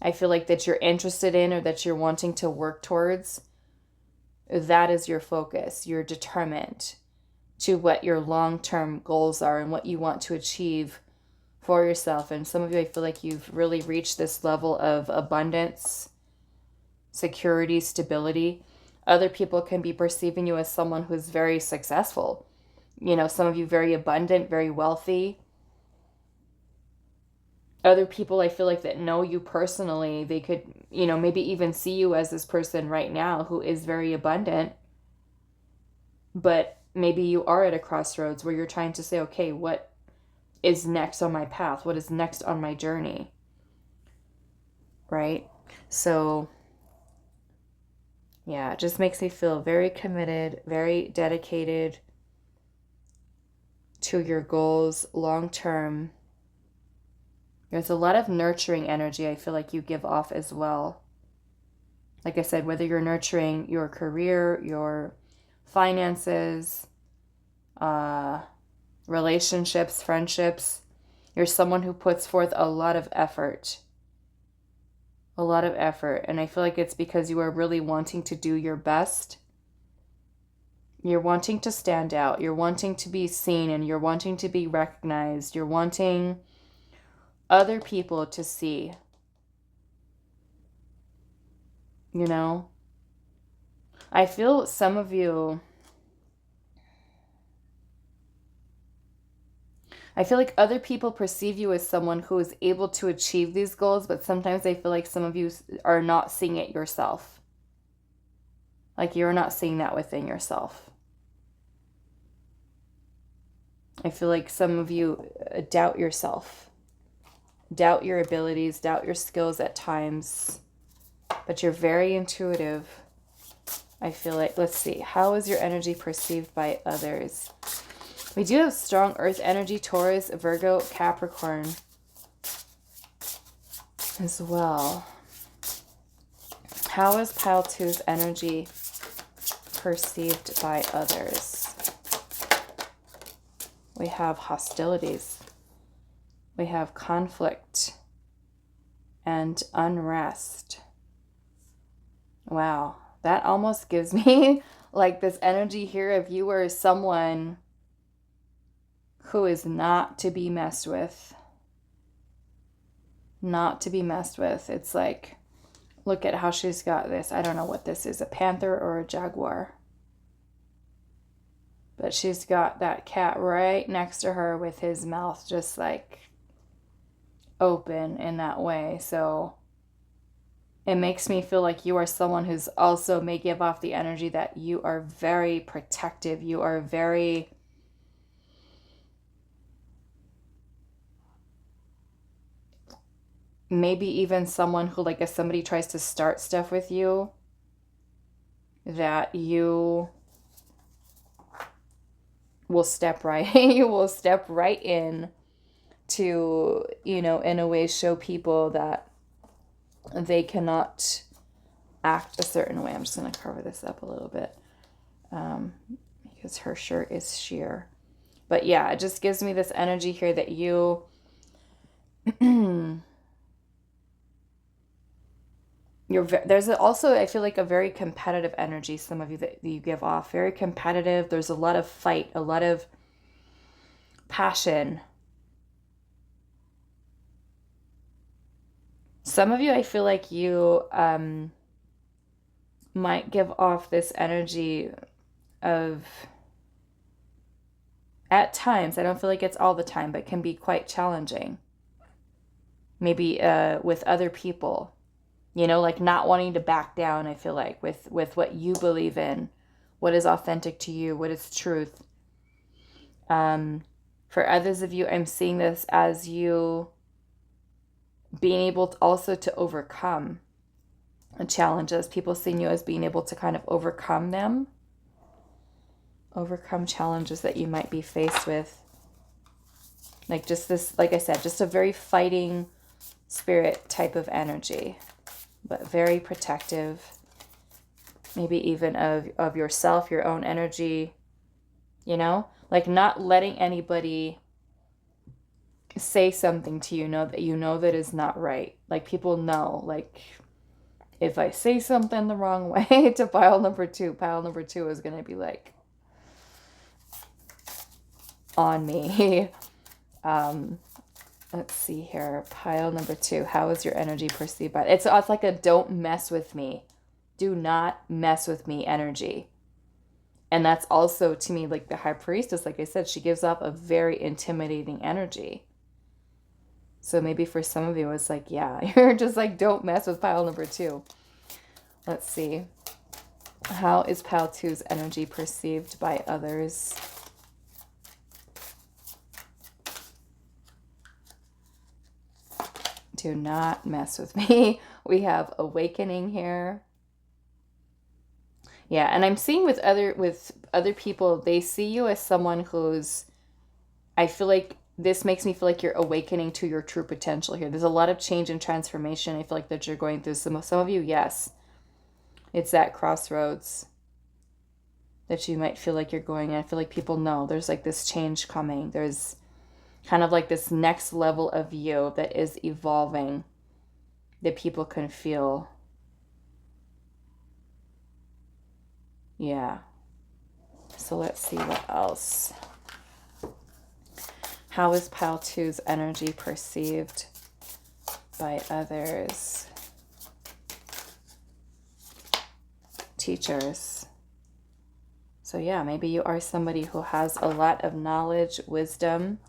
I feel like that you're interested in or that you're wanting to work towards, that is your focus. You're determined to what your long-term goals are and what you want to achieve for yourself. And some of you, I feel like you've really reached this level of abundance, security, stability. Other people can be perceiving you as someone who's very successful. Some of you very abundant, very wealthy. Other people, I feel like, that know you personally, they could, maybe even see you as this person right now who is very abundant. But maybe you are at a crossroads where you're trying to say, okay, what is next on my path? What is next on my journey? Right? So, yeah, it just makes me feel very committed, very dedicated to your goals long term. There's a lot of nurturing energy I feel like you give off as well. Like I said, whether you're nurturing your career, your finances, relationships, friendships, you're someone who puts forth a lot of effort. A lot of effort. And I feel like it's because you are really wanting to do your best. You're wanting to stand out. You're wanting to be seen and you're wanting to be recognized. You're wanting other people to see. I feel some of you, I feel like other people perceive you as someone who is able to achieve these goals, but sometimes I feel like some of you are not seeing it yourself. Like you're not seeing that within yourself. I feel like some of you doubt yourself, doubt your abilities, doubt your skills at times, but you're very intuitive. I feel like, let's see, how is your energy perceived by others? We do have strong earth energy, Taurus, Virgo, Capricorn as well. How is Pile 2's energy perceived by others? We have hostilities. We have conflict and unrest. Wow, that almost gives me like this energy here of you are someone who is not to be messed with. Not to be messed with. It's like, look at how she's got this. I don't know what this is, a panther or a jaguar. But she's got that cat right next to her with his mouth just like open in that way. So it makes me feel like you are someone who's also may give off the energy that you are very protective. You are very maybe even someone who, like, if somebody tries to start stuff with you, that you will step right you will step right in to, in a way show people that they cannot act a certain way. I'm just going to cover this up a little bit because her shirt is sheer. But yeah, it just gives me this energy here that you there's also, I feel like, a very competitive energy, some of you, that you give off. Very competitive. There's a lot of fight, a lot of passion. Some of you, I feel like you might give off this energy of, at times, I don't feel like it's all the time, but can be quite challenging. Maybe with other people. Like not wanting to back down, I feel like, with what you believe in, what is authentic to you, what is truth. For others of you, I'm seeing this as you being able to also to overcome challenges. People seeing you as being able to kind of overcome them. Overcome challenges that you might be faced with. Like just this, like I said, just a very fighting spirit type of energy. But very protective. Maybe even of yourself, your own energy. You know? Like not letting anybody say something to you that is not right. Like people know, like if I say something the wrong way to pile number two is going to be like on me. Let's see here. Pile number 2. How is your energy perceived by it's like a don't mess with me. Do not mess with me energy. And that's also to me like the High Priestess, like I said, she gives off a very intimidating energy. So maybe for some of you, it's like, yeah, you're just like, don't mess with pile number 2. Let's see. How is pile 2's energy perceived by others? Do not mess with me. We have awakening here. Yeah, and I'm seeing with other people, they see you as someone who's, I feel like this makes me feel like you're awakening to your true potential here. There's a lot of change and transformation. I feel like that you're going through. Some of you, yes. It's that crossroads that you might feel like you're going in. I feel like people know there's like this change coming. There's kind of like this next level of you that is evolving that people can feel. Yeah. So let's see what else. How is pile 2's energy perceived by others? Teachers. So yeah, maybe you are somebody who has a lot of knowledge, wisdom,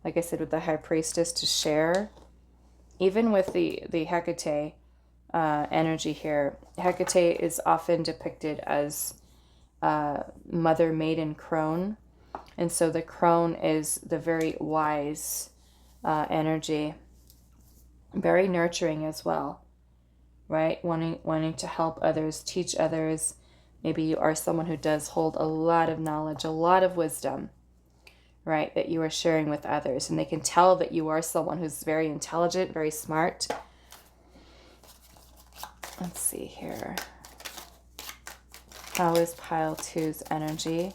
like I said, with the High Priestess to share. Even with the Hecate energy here, Hecate is often depicted as Mother Maiden Crone. And so the crone is the very wise energy. Very nurturing as well, right? Wanting to help others, teach others. Maybe you are someone who does hold a lot of knowledge, a lot of wisdom, right? That you are sharing with others. And they can tell that you are someone who's very intelligent, very smart. Let's see here. How is pile 2's energy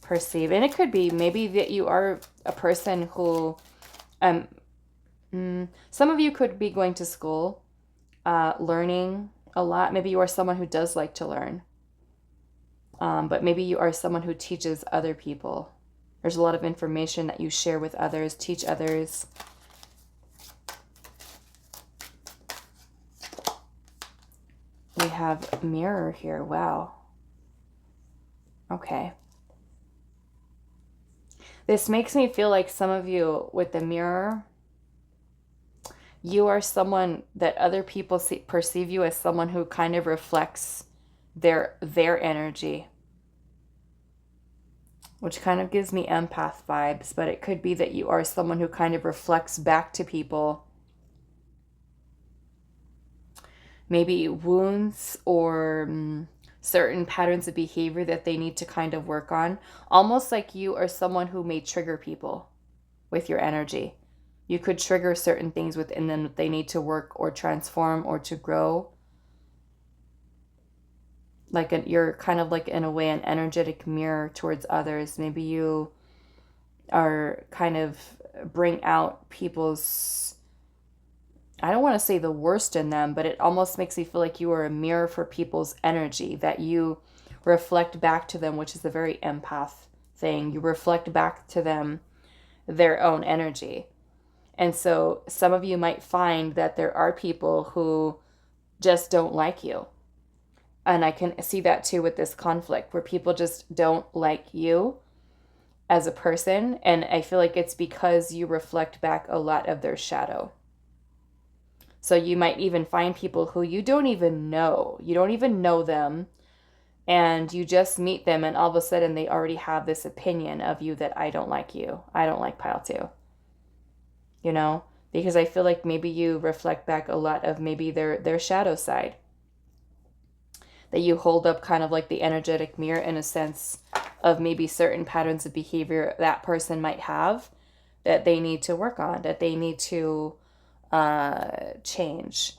perceived? And it could be maybe that you are a person who, some of you could be going to school, learning a lot. Maybe you are someone who does like to learn. But maybe you are someone who teaches other people. There's a lot of information that you share with others, teach others. We have mirror here. Wow. Okay. This makes me feel like some of you with the mirror, you are someone that other people perceive you as someone who kind of reflects their energy, which kind of gives me empath vibes, but it could be that you are someone who kind of reflects back to people maybe wounds or certain patterns of behavior that they need to kind of work on. Almost like you are someone who may trigger people with your energy. You could trigger certain things within them that they need to work or transform or to grow. You're kind of like, in a way, an energetic mirror towards others. Maybe you are kind of bring out people's, I don't want to say the worst in them, but it almost makes me feel like you are a mirror for people's energy, that you reflect back to them, which is the very empath thing. You reflect back to them their own energy. And so some of you might find that there are people who just don't like you. And I can see that too with this conflict, where people just don't like you as a person. And I feel like it's because you reflect back a lot of their shadow. So you might even find people who you don't even know. You don't even know them. And you just meet them and all of a sudden they already have this opinion of you that I don't like you. I don't like pile 2. You know? Because I feel like maybe you reflect back a lot of maybe their shadow side. that you hold up kind of like the energetic mirror in a sense of maybe certain patterns of behavior that person might have that they need to work on, that they need to change.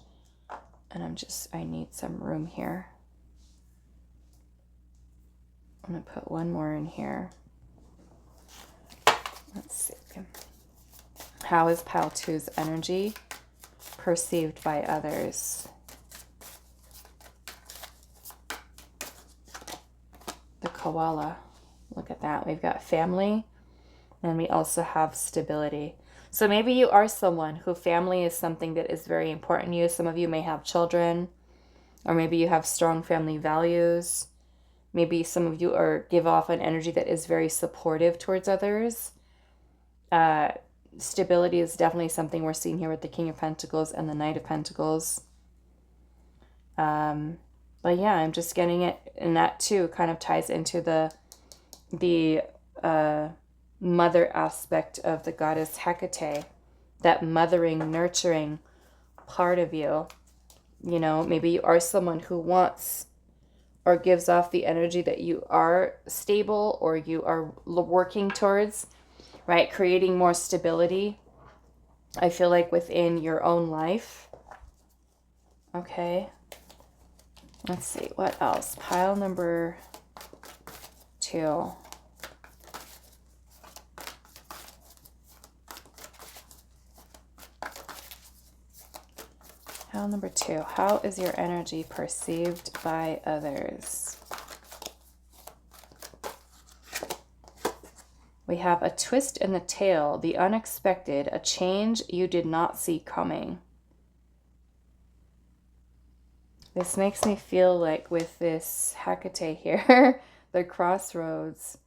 And I need some room here. I'm going to put one more in here. Let's see. How is pile 2's energy perceived by others? The koala. Look at that. We've got family, and we also have stability. So maybe you are someone who family is something that is very important to you. Some of you may have children, or maybe you have strong family values. Maybe some of you give off an energy that is very supportive towards others. Stability is definitely something we're seeing here with the King of Pentacles and the Knight of Pentacles. But yeah, I'm just getting it, and that too kind of ties into the mother aspect of the goddess Hecate, that mothering, nurturing part of you. You know, maybe you are someone who wants or gives off the energy that you are stable, or you are working towards, right? Creating more stability, I feel like, within your own life. Okay. Let's see, what else? Pile number 2. Pile number 2. How is your energy perceived by others? We have a twist in the tail, the unexpected, a change you did not see coming. This makes me feel like with this Hecate here, the crossroads,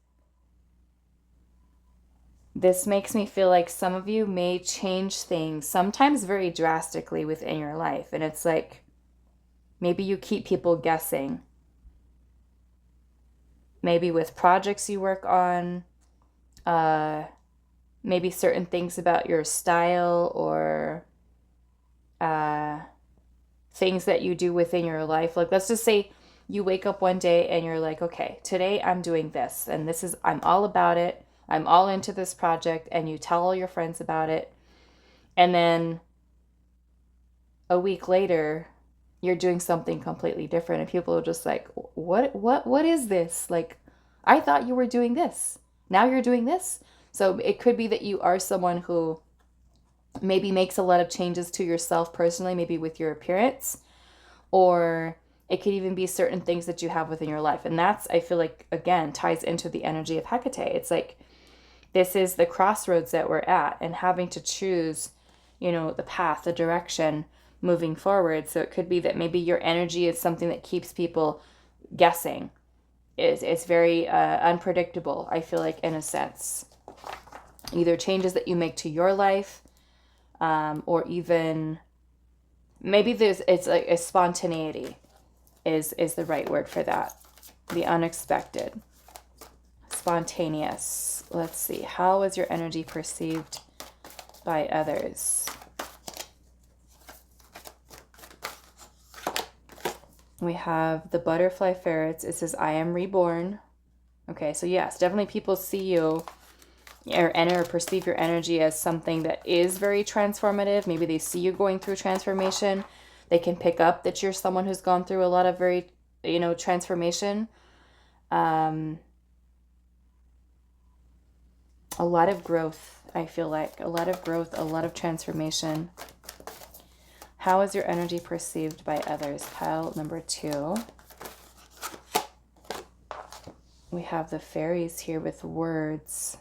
this makes me feel like some of you may change things, sometimes very drastically within your life. And it's like, maybe you keep people guessing. Maybe with projects you work on, maybe certain things about your style, or things that you do within your life. Like, let's just say you wake up one day and you're like, okay, today I'm doing this, and I'm all about it. I'm all into this project, and you tell all your friends about it. And then a week later, you're doing something completely different, and people are just like, what is this? Like, I thought you were doing this. Now you're doing this. So it could be that you are someone who maybe makes a lot of changes to yourself personally, maybe with your appearance, or it could even be certain things that you have within your life. And that's, I feel like, again, ties into the energy of Hecate. It's like, this is the crossroads that we're at, and having to choose, you know, the path, the direction moving forward. So it could be that maybe your energy is something that keeps people guessing. It's very unpredictable, I feel like, in a sense. Either changes that you make to your life, or even maybe it's like a spontaneity is the right word for that. The unexpected, spontaneous. Let's see. How is your energy perceived by others? We have the butterfly ferrets. It says, I am reborn. Okay, so yes, definitely people see you or enter or perceive your energy as something that is very transformative. Maybe they see you going through transformation. They can pick up that you're someone who's gone through a lot of very, transformation. A lot of growth, I feel like. A lot of growth, a lot of transformation. How is your energy perceived by others? Pile number 2. We have the fairies here with words.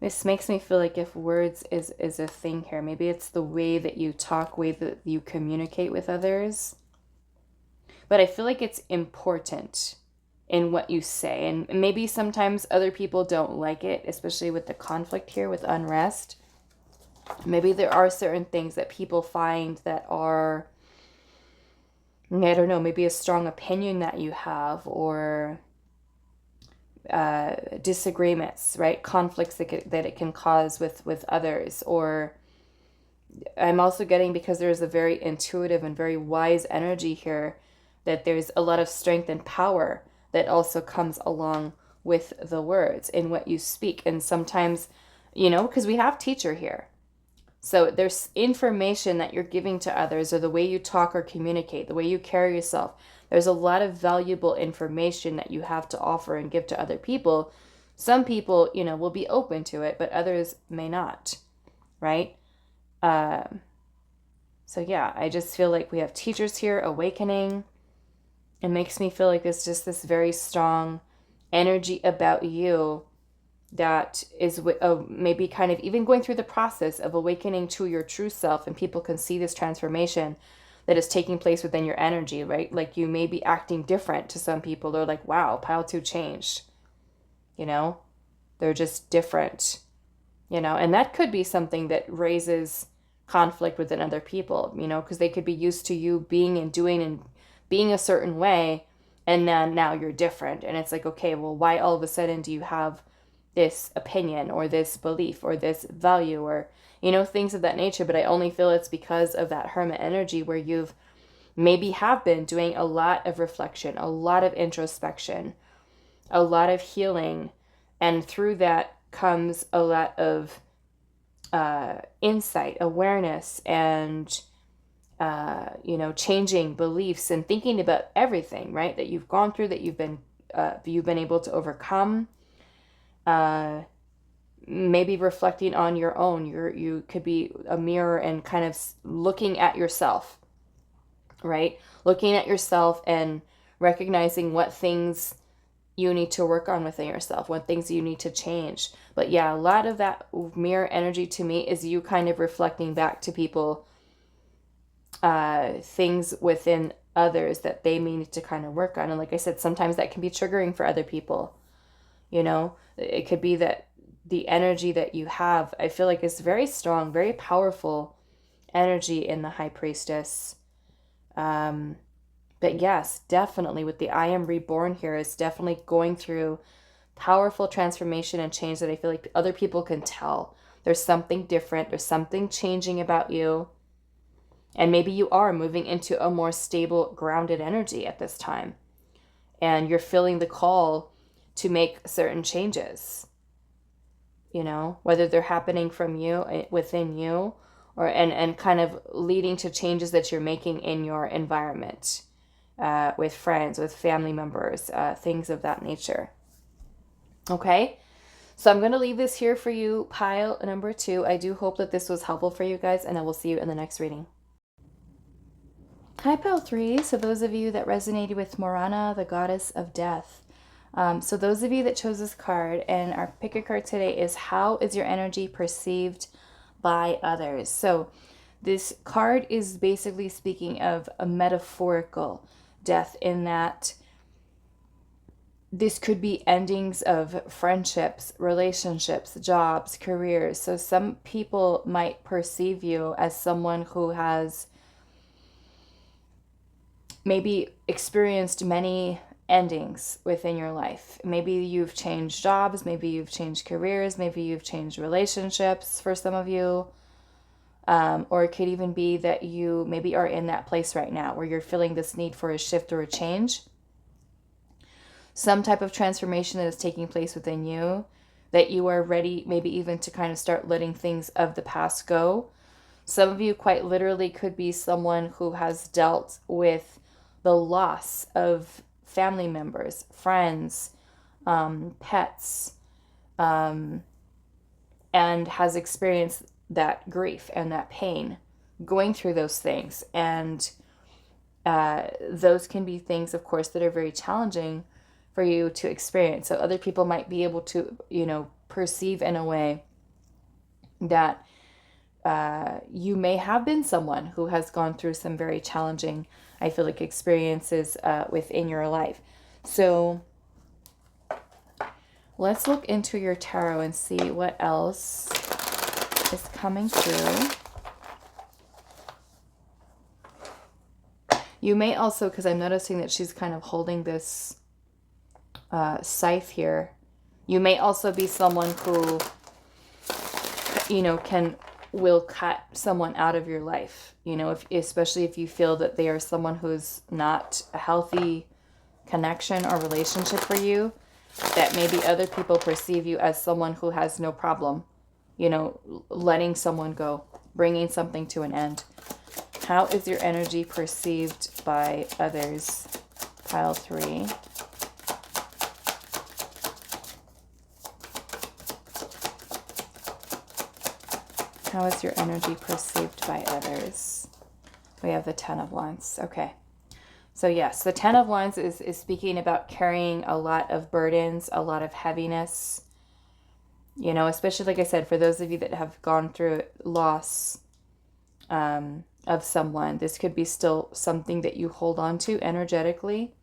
This makes me feel like if words is a thing here, maybe it's the way that you talk, way that you communicate with others. But I feel like it's important in what you say. And maybe sometimes other people don't like it, especially with the conflict here with unrest. Maybe there are certain things that people find that are, I don't know, maybe a strong opinion that you have, or disagreements, right? Conflicts that it can cause with others, or I'm also getting, because there's a very intuitive and very wise energy here, that there's a lot of strength and power that also comes along with the words in what you speak. And sometimes, because we have teacher here. So there's information that you're giving to others, or the way you talk or communicate, the way you carry yourself. There's a lot of valuable information that you have to offer and give to other people. Some people, will be open to it, but others may not, right? So yeah, I just feel like we have teachers here, awakening. It makes me feel like there's just this very strong energy about you that is maybe kind of even going through the process of awakening to your true self, and people can see this transformation that is taking place within your energy, right? Like you may be acting different to some people. They're like, wow, pile 2 changed. They're just different, and that could be something that raises conflict within other people, because they could be used to you being and doing and being a certain way, and then now you're different. And it's like, okay, well, why all of a sudden do you have this opinion or this belief or this value, or things of that nature? But I only feel it's because of that hermit energy, where you've maybe have been doing a lot of reflection, a lot of introspection, a lot of healing, and through that comes a lot of insight, awareness, and changing beliefs and thinking about everything, right, that you've gone through, that you've been able to overcome. Maybe reflecting on your own. You could be a mirror and kind of looking at yourself, right? Looking at yourself and recognizing what things you need to work on within yourself, what things you need to change. But yeah, a lot of that mirror energy to me is you kind of reflecting back to people things within others that they may need to kind of work on. And like I said, sometimes that can be triggering for other people. It could be that the energy that you have, I feel like, is very strong, very powerful energy in the High Priestess. But yes, definitely with the I Am Reborn here is definitely going through powerful transformation and change that I feel like other people can tell. There's something different. There's something changing about you. And maybe you are moving into a more stable, grounded energy at this time. And you're feeling the call to make certain changes. Whether they're happening from you, within you, or and kind of leading to changes that you're making in your environment, with friends, with family members, things of that nature. Okay, so I'm going to leave this here for you, pile number 2. I do hope that this was helpful for you guys, and I will see you in the next reading. Hi, pile 3. So those of you that resonated with Morana, the goddess of death. So those of you that chose this card, and our pick a card today is, how is your energy perceived by others? So this card is basically speaking of a metaphorical death, in that this could be endings of friendships, relationships, jobs, careers. So some people might perceive you as someone who has maybe experienced many endings within your life. Maybe you've changed jobs, maybe you've changed careers, maybe you've changed relationships for some of you. Or it could even be that you maybe are in that place right now where you're feeling this need for a shift or a change. Some type of transformation that is taking place within you, that you are ready maybe even to kind of start letting things of the past go. Some of you quite literally could be someone who has dealt with the loss of family members, friends, pets, and has experienced that grief and that pain, going through those things. And those can be things, of course, that are very challenging for you to experience. So other people might be able to, perceive in a way that you may have been someone who has gone through some very challenging, I feel like, experiences within your life. So let's look into your tarot and see what else is coming through. You may also, because I'm noticing that she's kind of holding this scythe here, you may also be someone who, can will cut someone out of your life. You know, especially if you feel that they are someone who's not a healthy connection or relationship for you, that maybe other people perceive you as someone who has no problem, you know, letting someone go, bringing something to an end. How is your energy perceived by others? Pile 3. How is your energy perceived by others? We have the 10 of Wands. Okay. So yes, the 10 of Wands is speaking about carrying a lot of burdens, a lot of heaviness. You know, especially, like I said, for those of you that have gone through loss of someone, this could be still something that you hold on to energetically,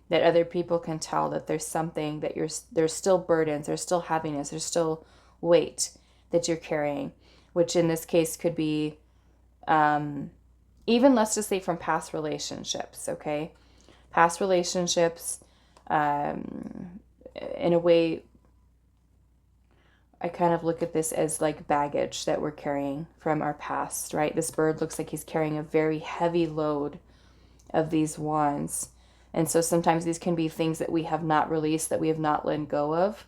that other people can tell that there's something that there's still burdens, there's still heaviness, there's still weight that you're carrying, which in this case could be even, let's just say, from past relationships, okay? Past relationships, in a way, I kind of look at this as like baggage that we're carrying from our past, right? This bird looks like he's carrying a very heavy load of these wands. And so sometimes these can be things that we have not released, that we have not let go of,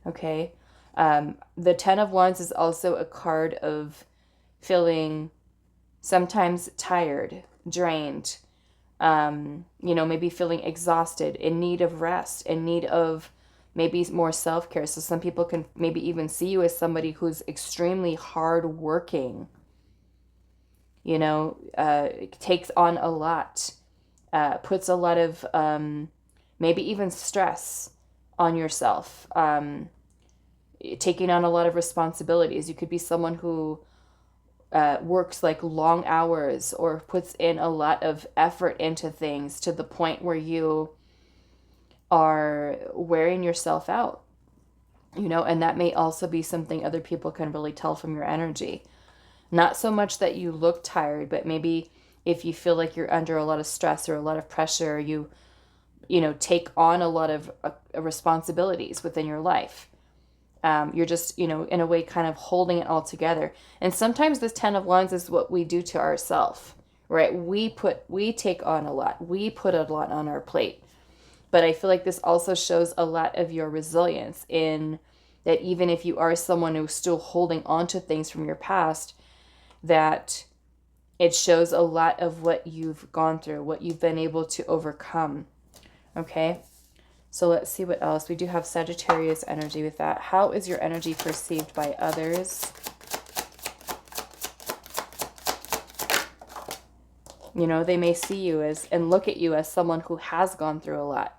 okay? The 10 of Wands is also a card of feeling sometimes tired, drained, you know, maybe feeling exhausted, in need of rest, in need of maybe more self-care. So some people can maybe even see you as somebody who's extremely hardworking, you know, takes on a lot, puts a lot of maybe even stress on yourself, taking on a lot of responsibilities. You could be someone who works like long hours or puts in a lot of effort into things to the point where you are wearing yourself out, you know, and that may also be something other people can really tell from your energy. Not so much that you look tired, but maybe if you feel like you're under a lot of stress or a lot of pressure, you know, take on a lot of responsibilities within your life. You're just, you know, in a way kind of holding it all together. And sometimes this 10 of Wands is what we do to ourselves, right? We take on a lot. We put a lot on our plate. But I feel like this also shows a lot of your resilience, in that even if you are someone who's still holding on to things from your past, that it shows a lot of what you've gone through, what you've been able to overcome. Okay? So let's see what else. We do have Sagittarius energy with that. How is your energy perceived by others? You know, they may see you as, and look at you as someone who has gone through a lot,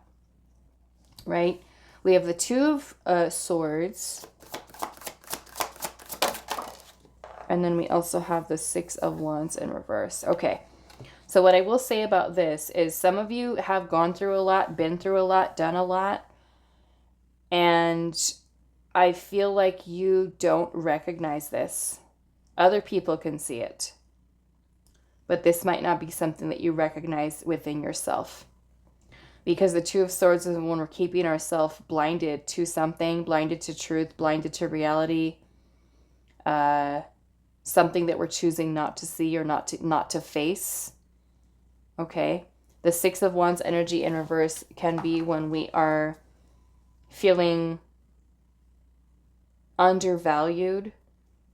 right? We have the 2 of Swords. And then we also have the 6 of Wands in reverse. Okay. So what I will say about this is some of you have gone through a lot, been through a lot, done a lot. And I feel like you don't recognize this. Other people can see it. But this might not be something that you recognize within yourself. Because the 2 of Swords is when we're keeping ourselves blinded to something, blinded to truth, blinded to reality. Something that we're choosing not to see or not to face. Okay. The 6 of Wands energy in reverse can be when we are feeling undervalued,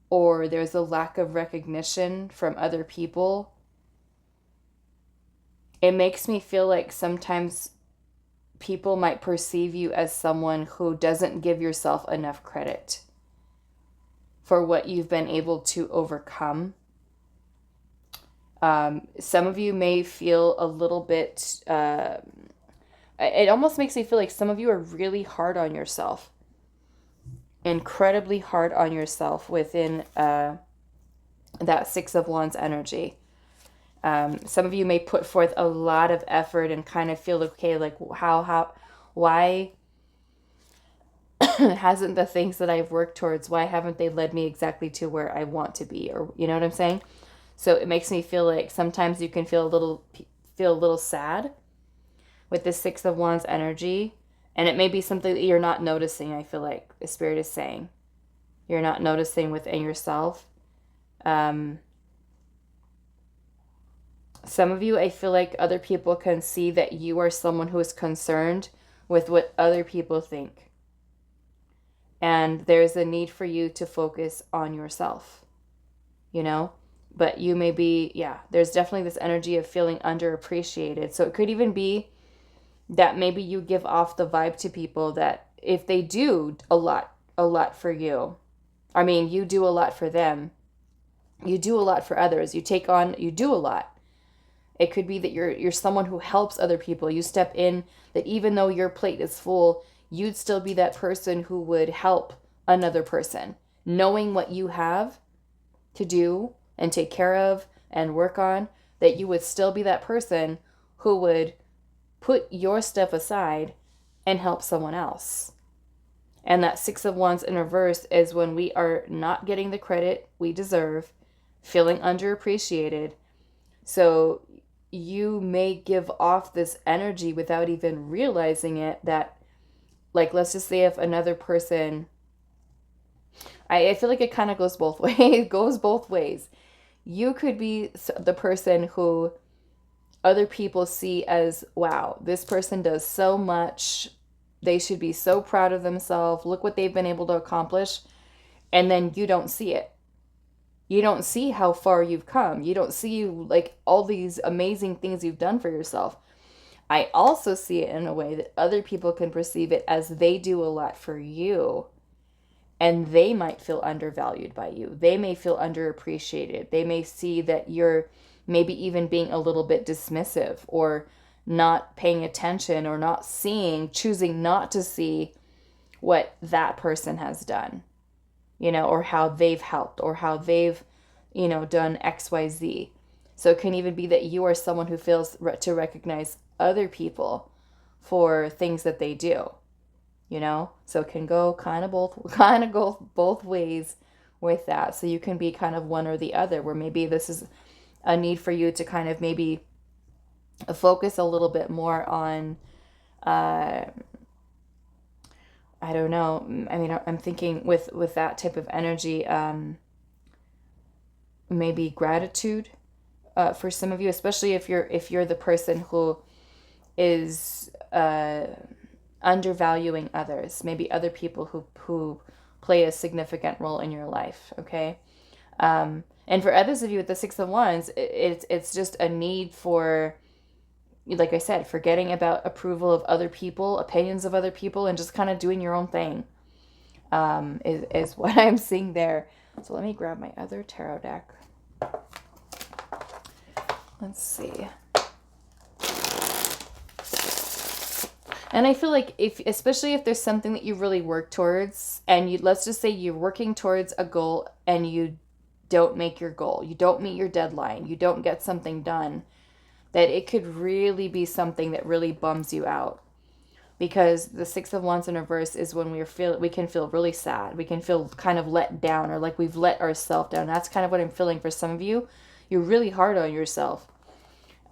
or there's a lack of recognition from other people. It makes me feel like sometimes people might perceive you as someone who doesn't give yourself enough credit for what you've been able to overcome. Some of you may feel a little bit, it almost makes me feel like some of you are really hard on yourself. Incredibly hard on yourself within that 6 of Wands energy. Some of you may put forth a lot of effort and kind of feel, okay, like why hasn't the things that I've worked towards, why haven't they led me exactly to where I want to be? Or, you know what I'm saying? So it makes me feel like sometimes you can feel a little sad with the 6 of Wands energy. And it may be something that you're not noticing, I feel like the Spirit is saying. You're not noticing within yourself. Some of you, I feel like other people can see that you are someone who is concerned with what other people think. And there's a need for you to focus on yourself, you know? But you may be, yeah, there's definitely this energy of feeling underappreciated. So it could even be that maybe you give off the vibe to people that if they do a lot for you, I mean, you do a lot for them, you do a lot for others, you do a lot. It could be that you're someone who helps other people. You step in, that even though your plate is full, you'd still be that person who would help another person. Knowing what you have to do and take care of and work on, that you would still be that person who would put your stuff aside and help someone else. And that Six of Wands in reverse is when we are not getting the credit we deserve, feeling underappreciated. So you may give off this energy without even realizing it, that, like, let's just say if another person, I feel like it kind of goes both ways. It goes both ways. You could be the person who other people see as, wow, this person does so much. They should be so proud of themselves. Look what they've been able to accomplish. And then you don't see it. You don't see how far you've come. You don't see like all these amazing things you've done for yourself. I also see it in a way that other people can perceive it as they do a lot for you. And they might feel undervalued by you. They may feel underappreciated. They may see that you're maybe even being a little bit dismissive or not paying attention or not seeing, choosing not to see what that person has done, you know, or how they've helped or how they've, you know, done XYZ. So it can even be that you are someone who fails to recognize other people for things that they do, you know? So it can go go both ways with that. So you can be kind of one or the other, where maybe this is a need for you to kind of maybe focus a little bit more on, I don't know. I mean, I'm thinking with that type of energy, maybe gratitude, for some of you, especially if you're the person who is undervaluing others, maybe other people who play a significant role in your life. Okay. And for others of you with the Six of Wands, it's just a need for, like I said, forgetting about approval of other people, opinions of other people, and just kind of doing your own thing, is what I'm seeing there. So let me grab my other tarot deck. Let's see. And I feel like especially if there's something that you really work towards, and let's just say you're working towards a goal and you don't make your goal, you don't meet your deadline, you don't get something done, that it could really be something that really bums you out. Because the Six of Wands in reverse is when we can feel really sad. We can feel kind of let down, or like we've let ourselves down. That's kind of what I'm feeling for some of you. You're really hard on yourself.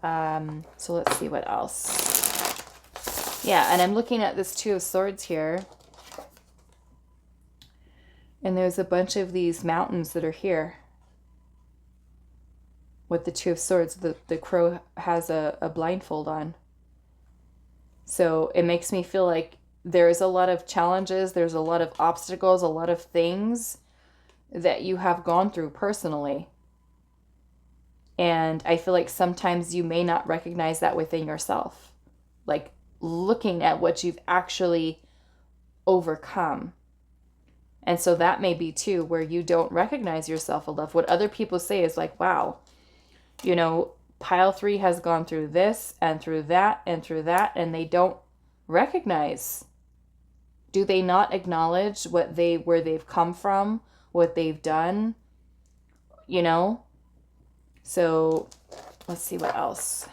So let's see what else. Yeah, and I'm looking at this Two of Swords here. And there's a bunch of these mountains that are here. With the Two of Swords, the crow has a blindfold on. So it makes me feel like there's a lot of challenges, there's a lot of obstacles, a lot of things that you have gone through personally. And I feel like sometimes you may not recognize that within yourself. Like looking at what you've actually overcome. And so that may be too where you don't recognize yourself enough. What other people say is like, wow, you know, pile 3 has gone through this and through that and through that, and they don't recognize. Do they not acknowledge where they've come from, what they've done, you know? So let's see what else.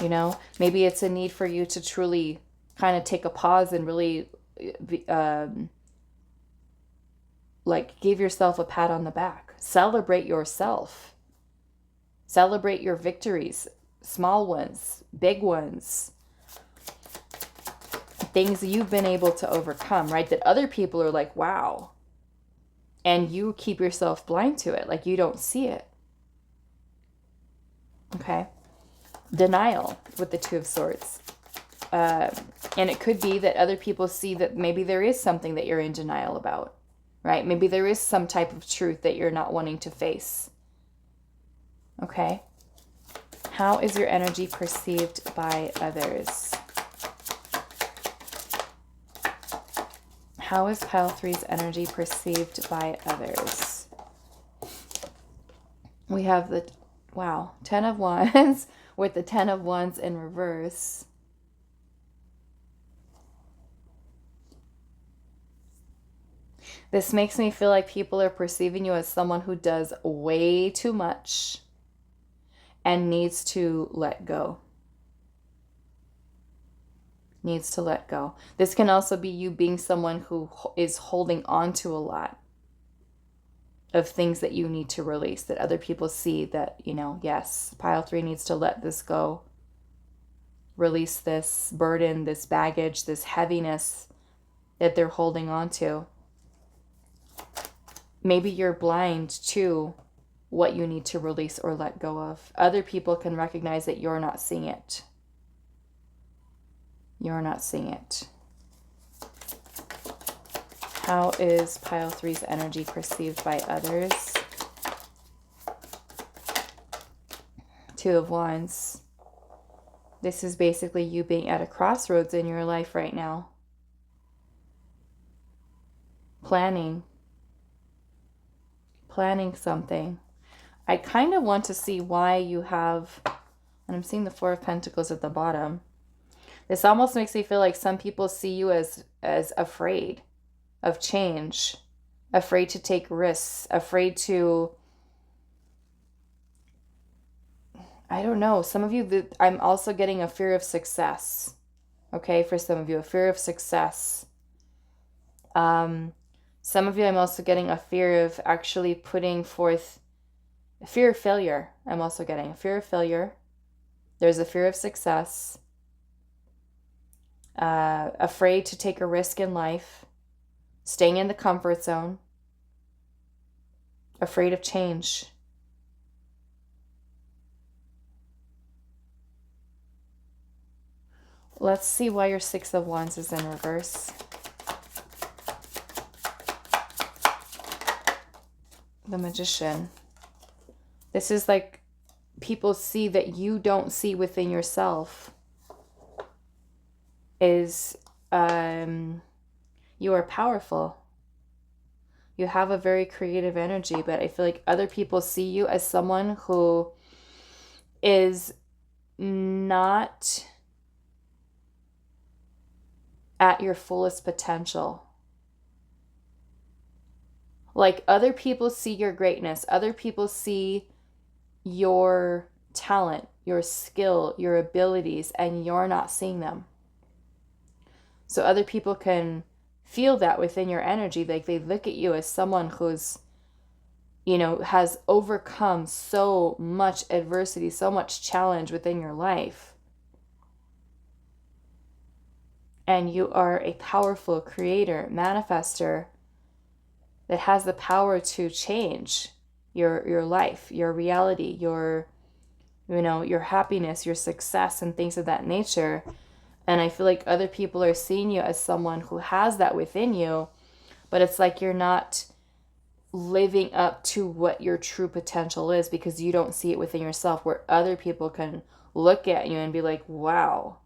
You know, maybe it's a need for you to truly kind of take a pause and really like give yourself a pat on the back. Celebrate yourself. Celebrate your victories. Small ones, big ones. things you've been able to overcome, right? That other people are like, wow. And you keep yourself blind to it, like you don't see it. Okay. Denial with the Two of Swords. And it could be that other people see that maybe there is something that you're in denial about, right? Maybe there is some type of truth that you're not wanting to face. Okay. How is your energy perceived by others? How is pile 3's energy perceived by others? We have the, wow, 10 of Wands with the 10 of Wands in reverse. This makes me feel like people are perceiving you as someone who does way too much and needs to let go. Needs to let go. This can also be you being someone who is holding on to a lot of things that you need to release, that other people see that, you know, yes, pile 3 needs to let this go. Release this burden, this baggage, this heaviness that they're holding on to. Maybe you're blind to what you need to release or let go of. Other people can recognize that you're not seeing it. You're not seeing it. How is pile 3's energy perceived by others? Two of Wands. This is basically you being at a crossroads in your life right now. Planning something. I kind of want to see why you have, and I'm seeing the Four of Pentacles at the bottom. This almost makes me feel like some people see you as afraid of change, afraid to take risks, afraid to, I don't know, some of you, I'm also getting a fear of success. Okay, for some of you, a fear of success. Some of you, I'm also getting a fear of actually putting forth, a fear of failure. I'm also getting a fear of failure. There's a fear of success. Afraid to take a risk in life. Staying in the comfort zone. Afraid of change. Let's see why your Six of Wands is in reverse. The Magician. This is like people see that you don't see within yourself. Is you are powerful. You have a very creative energy, but I feel like other people see you as someone who is not at your fullest potential. Like other people see your greatness. Other people see your talent, your skill, your abilities, and you're not seeing them. So other people can feel that within your energy. Like they look at you as someone who's, you know, has overcome so much adversity, so much challenge within your life. And you are a powerful creator, manifester that has the power to change your life, your reality, your, you know, your happiness, your success, and things of that nature. And I feel like other people are seeing you as someone who has that within you, but it's like you're not living up to what your true potential is because you don't see it within yourself, where other people can look at you and be like, wow,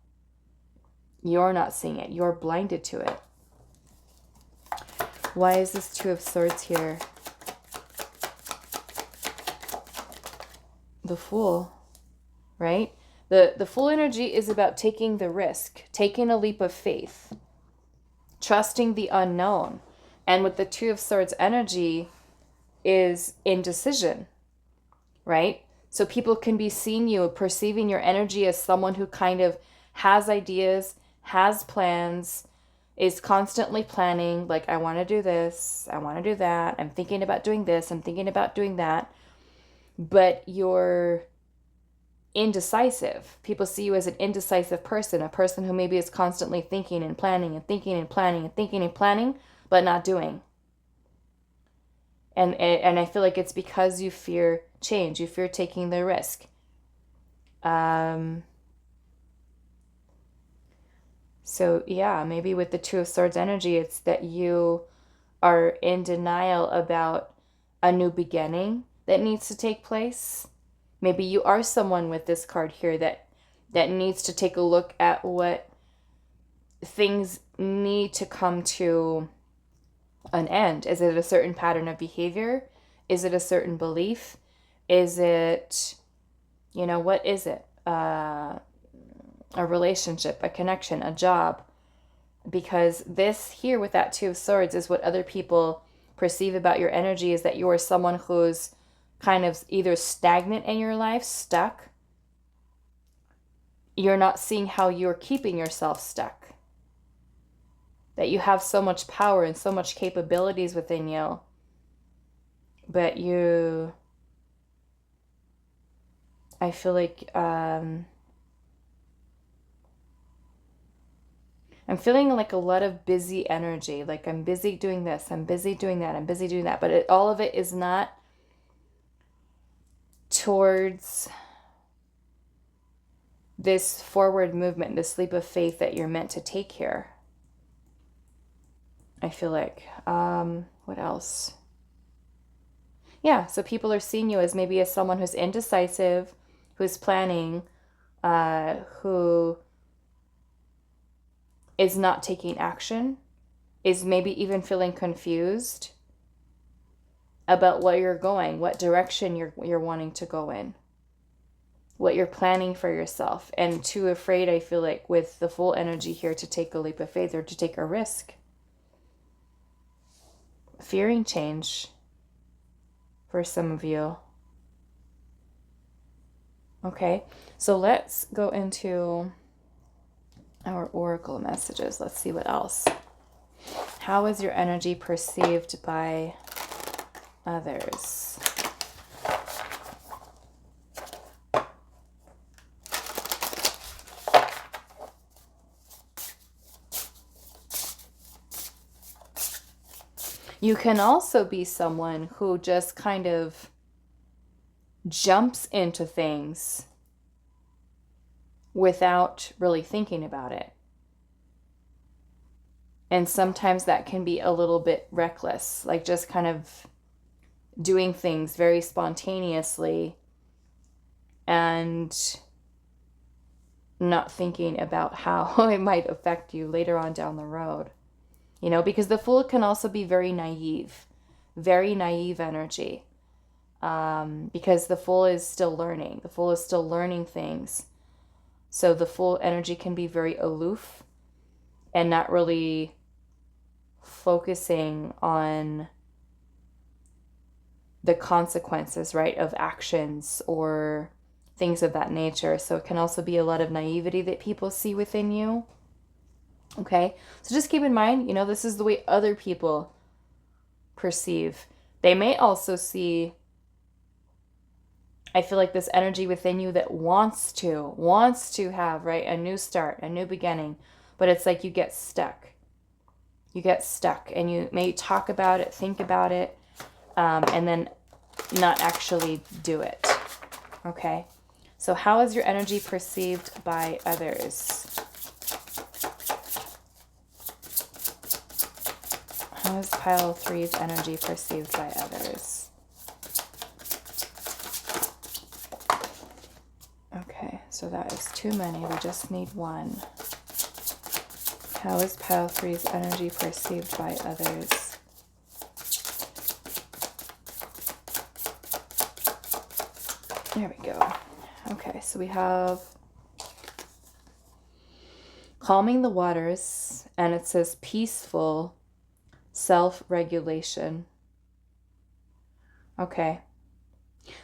you're not seeing it. You're blinded to it. Why is this Two of Swords here? The Fool, right? The Fool energy is about taking the risk, taking a leap of faith, trusting the unknown. And with the Two of Swords energy is indecision, right? So people can be seeing you, perceiving your energy as someone who kind of has ideas, has plans, is constantly planning, like, I want to do this, I want to do that, I'm thinking about doing this, I'm thinking about doing that. But you're indecisive. People see you as an indecisive person, a person who maybe is constantly thinking and planning and thinking and planning and thinking and planning, but not doing. And I feel like it's because you fear change. You fear taking the risk. So yeah, maybe with the Two of Swords energy, it's that you are in denial about a new beginning that needs to take place. Maybe you are someone with this card here that needs to take a look at what things need to come to an end. Is it a certain pattern of behavior? Is it a certain belief? Is it, what is it? A relationship, a connection, a job. Because this here with that Two of Swords is what other people perceive about your energy, is that you are someone who's kind of either stagnant in your life, stuck. You're not seeing how you're keeping yourself stuck. That you have so much power and so much capabilities within you. But I feel like, I'm feeling like a lot of busy energy. Like I'm busy doing this, I'm busy doing that, I'm busy doing that. But all of it is not towards this forward movement, this leap of faith that you're meant to take here. I feel like, what else? Yeah, so people are seeing you as maybe as someone who's indecisive, who's planning, who is not taking action, is maybe even feeling confused about where you're going, what direction you're wanting to go in, what you're planning for yourself, and too afraid, I feel like, with the full energy here, to take a leap of faith or to take a risk. Fearing change for some of you. Okay, so let's go into our oracle messages. Let's see what else. How is your energy perceived by others? You can also be someone who just kind of jumps into things without really thinking about it. And sometimes that can be a little bit reckless, like just kind of doing things very spontaneously and not thinking about how it might affect you later on down the road. Because the Fool can also be very naive energy. Because the Fool is still learning. The Fool is still learning things. So the Fool energy can be very aloof and not really focusing on the consequences, right, of actions or things of that nature. So it can also be a lot of naivety that people see within you. Okay, so just keep in mind, this is the way other people perceive. They may also see, I feel like, this energy within you that wants to have, right, a new start, a new beginning, but it's like you get stuck. And you may talk about it, think about it, and then not actually do it. Okay, so how is your energy perceived by others? How is pile 3's energy perceived by others? Okay, so that is too many. We just need one. How is pile 3's energy perceived by others? There we go. Okay, so we have calming the waters, and it says peaceful self-regulation. Okay.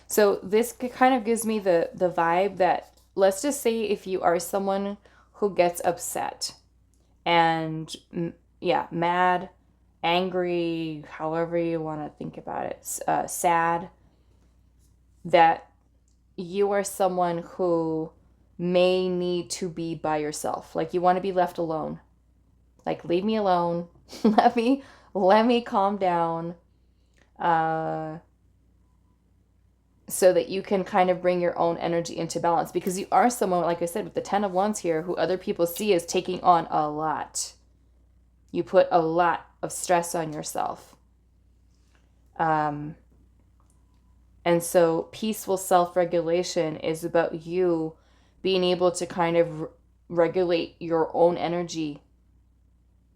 So this kind of gives me the vibe that, let's just say if you are someone who gets upset and, mad, angry, however you want to think about it, sad, that you are someone who may need to be by yourself. Like you want to be left alone. Like leave me alone. let me calm down. So that you can kind of bring your own energy into balance, because you are someone, like I said, with the 10 of Wands here, who other people see as taking on a lot. You put a lot of stress on yourself. And so peaceful self-regulation is about you being able to kind of regulate your own energy,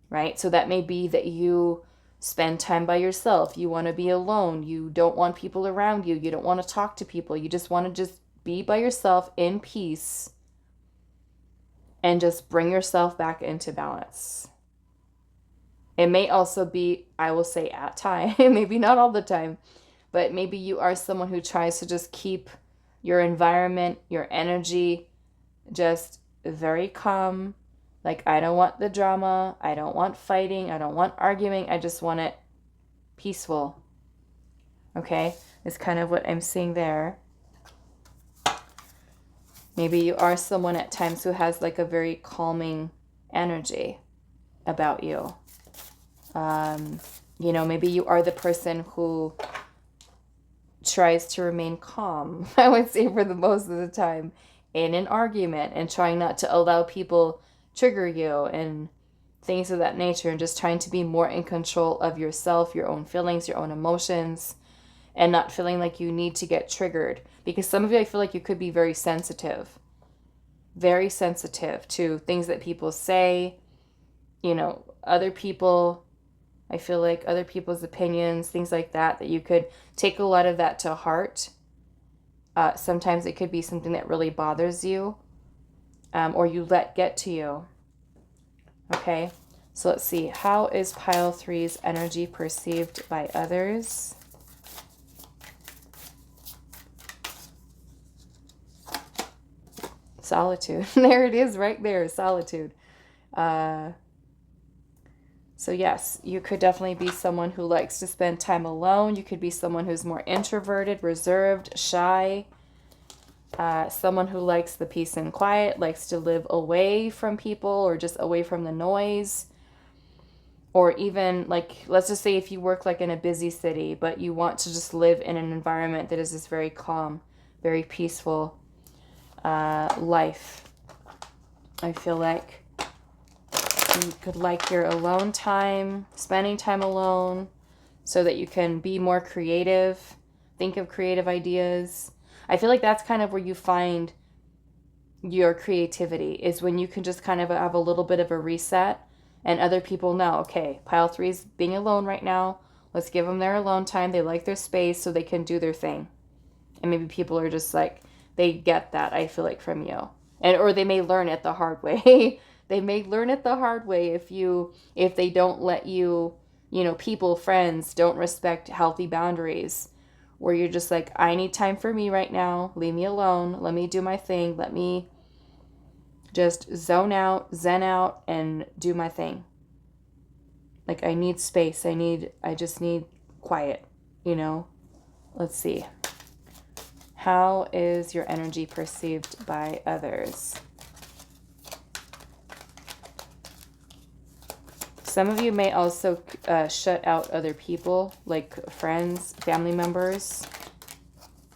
right? So that may be that you spend time by yourself. You want to be alone. You don't want people around you. You don't want to talk to people. You just want to just be by yourself in peace and just bring yourself back into balance. It may also be, I will say at time, maybe not all the time, but maybe you are someone who tries to just keep your environment, your energy just very calm. Like, I don't want the drama. I don't want fighting. I don't want arguing. I just want it peaceful. Okay? It's kind of what I'm seeing there. Maybe you are someone at times who has like a very calming energy about you. You know, maybe you are the person who tries to remain calm, I would say, for the most of the time in an argument, and trying not to allow people trigger you and things of that nature, and just trying to be more in control of yourself, your own feelings, your own emotions, and not feeling like you need to get triggered. Because some of you, I feel like you could be very sensitive to things that people say, you know, other people. I feel like other people's opinions, things like that, that you could take a lot of that to heart. Sometimes it could be something that really bothers you, or you let get to you. Okay, so let's see. How is pile 3's energy perceived by others? Solitude. There it is right there, solitude. So yes, you could definitely be someone who likes to spend time alone. You could be someone who's more introverted, reserved, shy. Someone who likes the peace and quiet, likes to live away from people or just away from the noise. Or even, like, let's just say if you work like in a busy city, but you want to just live in an environment that is just very calm, very peaceful life. I feel like you could like your alone time, spending time alone, so that you can be more creative, think of creative ideas. I feel like that's kind of where you find your creativity, is when you can just kind of have a little bit of a reset, and other people know, okay, pile 3's being alone right now. Let's give them their alone time. They like their space so they can do their thing. And maybe people are just like, they get that, I feel like, from you. Or they may learn it the hard way. They may learn it the hard way if they don't let you, you know, people, friends don't respect healthy boundaries, where you're just like, I need time for me right now. Leave me alone. Let me do my thing. Let me just zone out, zen out, and do my thing. Like, I need space. I just need quiet, you know? Let's see. How is your energy perceived by others? Some of you may also shut out other people, like friends, family members,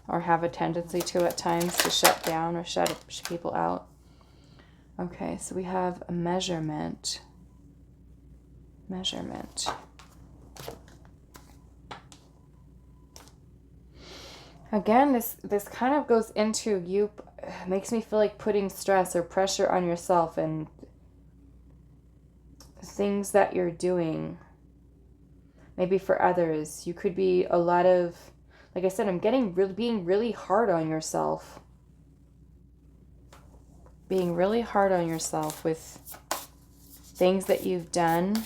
or have a tendency to at times to shut down or shut people out. Okay, so we have a measurement. Measurement. Again, this kind of goes into you, makes me feel like putting stress or pressure on yourself and things that you're doing. Maybe for others, you could be a lot of, like I said, I'm getting being really hard on yourself. Being really hard on yourself with things that you've done.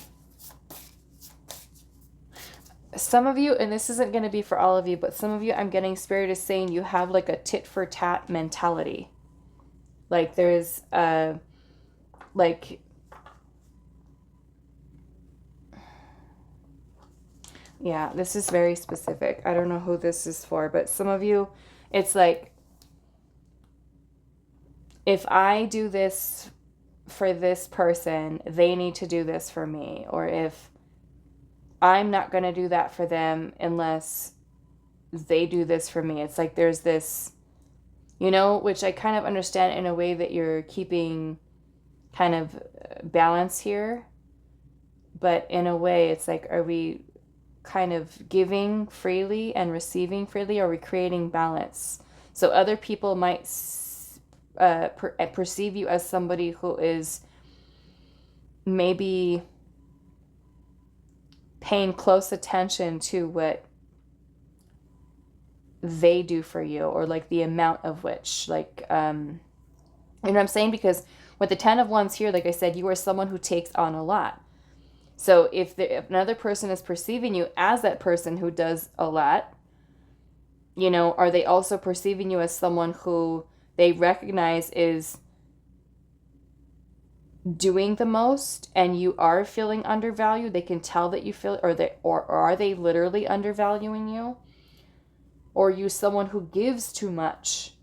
Some of you, and this isn't going to be for all of you, but some of you, I'm getting Spirit is saying you have like a tit for tat mentality. Like there's like, yeah, this is very specific. I don't know who this is for, but some of you, it's like if I do this for this person, they need to do this for me. Or if I'm not going to do that for them unless they do this for me. It's like there's this, which I kind of understand in a way that you're keeping kind of balance here. But in a way, it's like, are we kind of giving freely and receiving freely? Or are we creating balance? So other people might perceive you as somebody who is maybe paying close attention to what they do for you, or like the amount of which, like, you know what I'm saying? Because with the 10 of Wands here, like I said, you are someone who takes on a lot. So if another person is perceiving you as that person who does a lot, are they also perceiving you as someone who they recognize is doing the most, and you are feeling undervalued? They can tell that you feel, or are they literally undervaluing you? Or are you someone who gives too much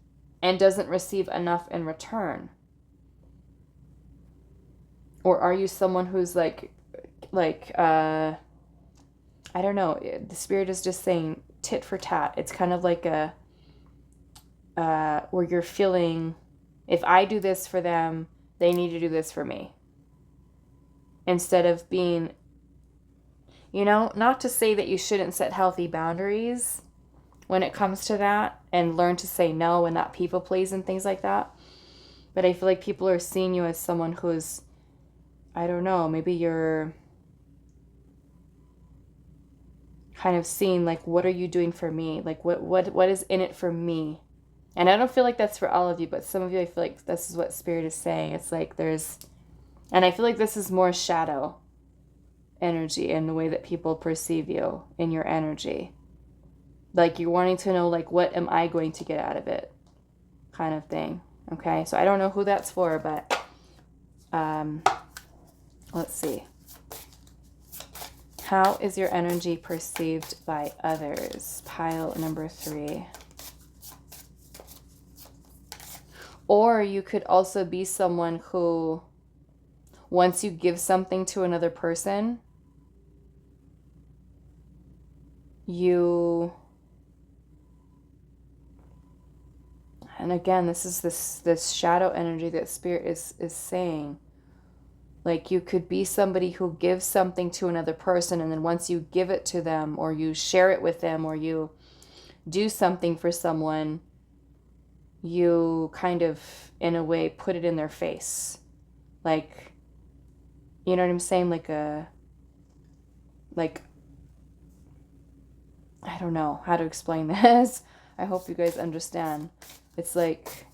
and doesn't receive enough in return? Or are you someone who's like I don't know, the spirit is just saying tit for tat. It's kind of like a where you're feeling, if I do this for them, they need to do this for me. Instead of being, not to say that you shouldn't set healthy boundaries when it comes to that, and learn to say no and not people please and things like that. But I feel like people are seeing you as someone who's, I don't know, maybe you're kind of seeing like, what are you doing for me? Like what is in it for me? And I don't feel like that's for all of you, but some of you, I feel like this is what Spirit is saying. It's like and I feel like this is more shadow energy in the way that people perceive you in your energy. Like you're wanting to know, like, what am I going to get out of it? Kind of thing. Okay, so I don't know who that's for, but let's see. How is your energy perceived by others? Pile number 3. Or you could also be someone who, once you give something to another person, and again, this is this shadow energy that Spirit is saying. Like you could be somebody who gives something to another person, and then once you give it to them, or you share it with them, or you do something for someone, you kind of, in a way, put it in their face. Like, you know what I'm saying? Like I don't know how to explain this. I hope you guys understand. It's like,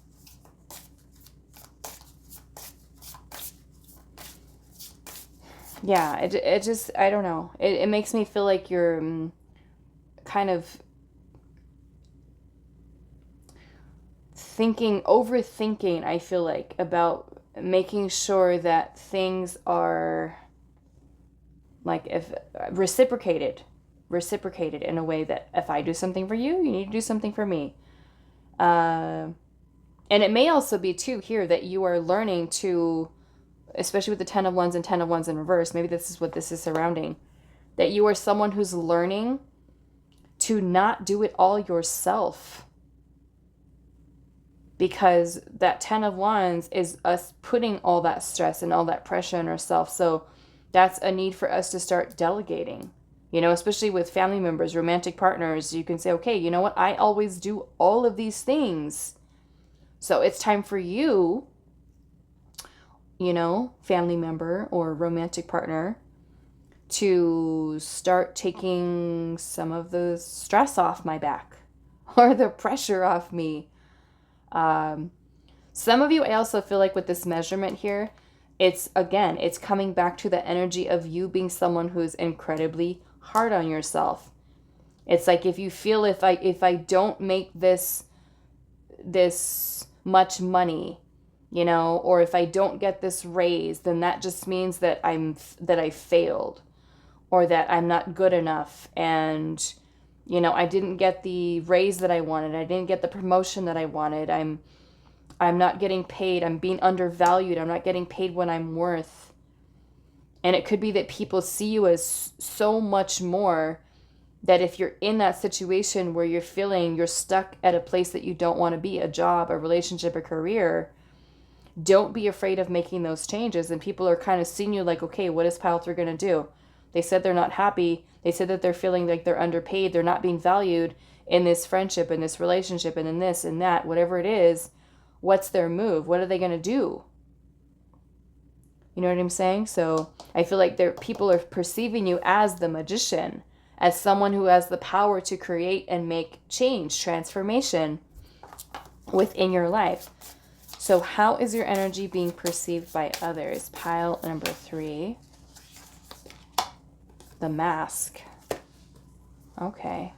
yeah, it just, I don't know. It makes me feel like you're kind of overthinking, I feel like, about making sure that things are, like, if reciprocated in a way that if I do something for you, you need to do something for me. And it may also be, too, here that you are learning to, especially with the 10 of Wands and 10 of Wands in reverse, maybe this is what this is surrounding, that you are someone who's learning to not do it all yourself. Because that 10 of Wands is us putting all that stress and all that pressure on ourselves. So that's a need for us to start delegating. Especially with family members, romantic partners, you can say, okay, you know what? I always do all of these things. So it's time for you, family member or romantic partner, to start taking some of the stress off my back or the pressure off me. Some of you, I also feel like with this measurement here, it's coming back to the energy of you being someone who's incredibly hard on yourself. It's like, if you feel, if I don't make this much money, or if I don't get this raise, then that just means that I failed, or that I'm not good enough, and I didn't get the raise that I wanted, I didn't get the promotion that I wanted, I'm not getting paid. I'm being undervalued. I'm not getting paid what I'm worth. And it could be that people see you as so much more, that if you're in that situation where you're feeling you're stuck at a place that you don't want to be, a job, a relationship, a career, don't be afraid of making those changes. And people are kind of seeing you like, okay, what is Pile 3 going to do? They said they're not happy. They said that they're feeling like they're underpaid. They're not being valued in this friendship, in this relationship, and in this and that, whatever it is. What's their move? What are they going to do? You know what I'm saying? So I feel like people are perceiving you as the magician, as someone who has the power to create and make change, transformation within your life. So how is your energy being perceived by others? Pile number 3. The Mask. Okay.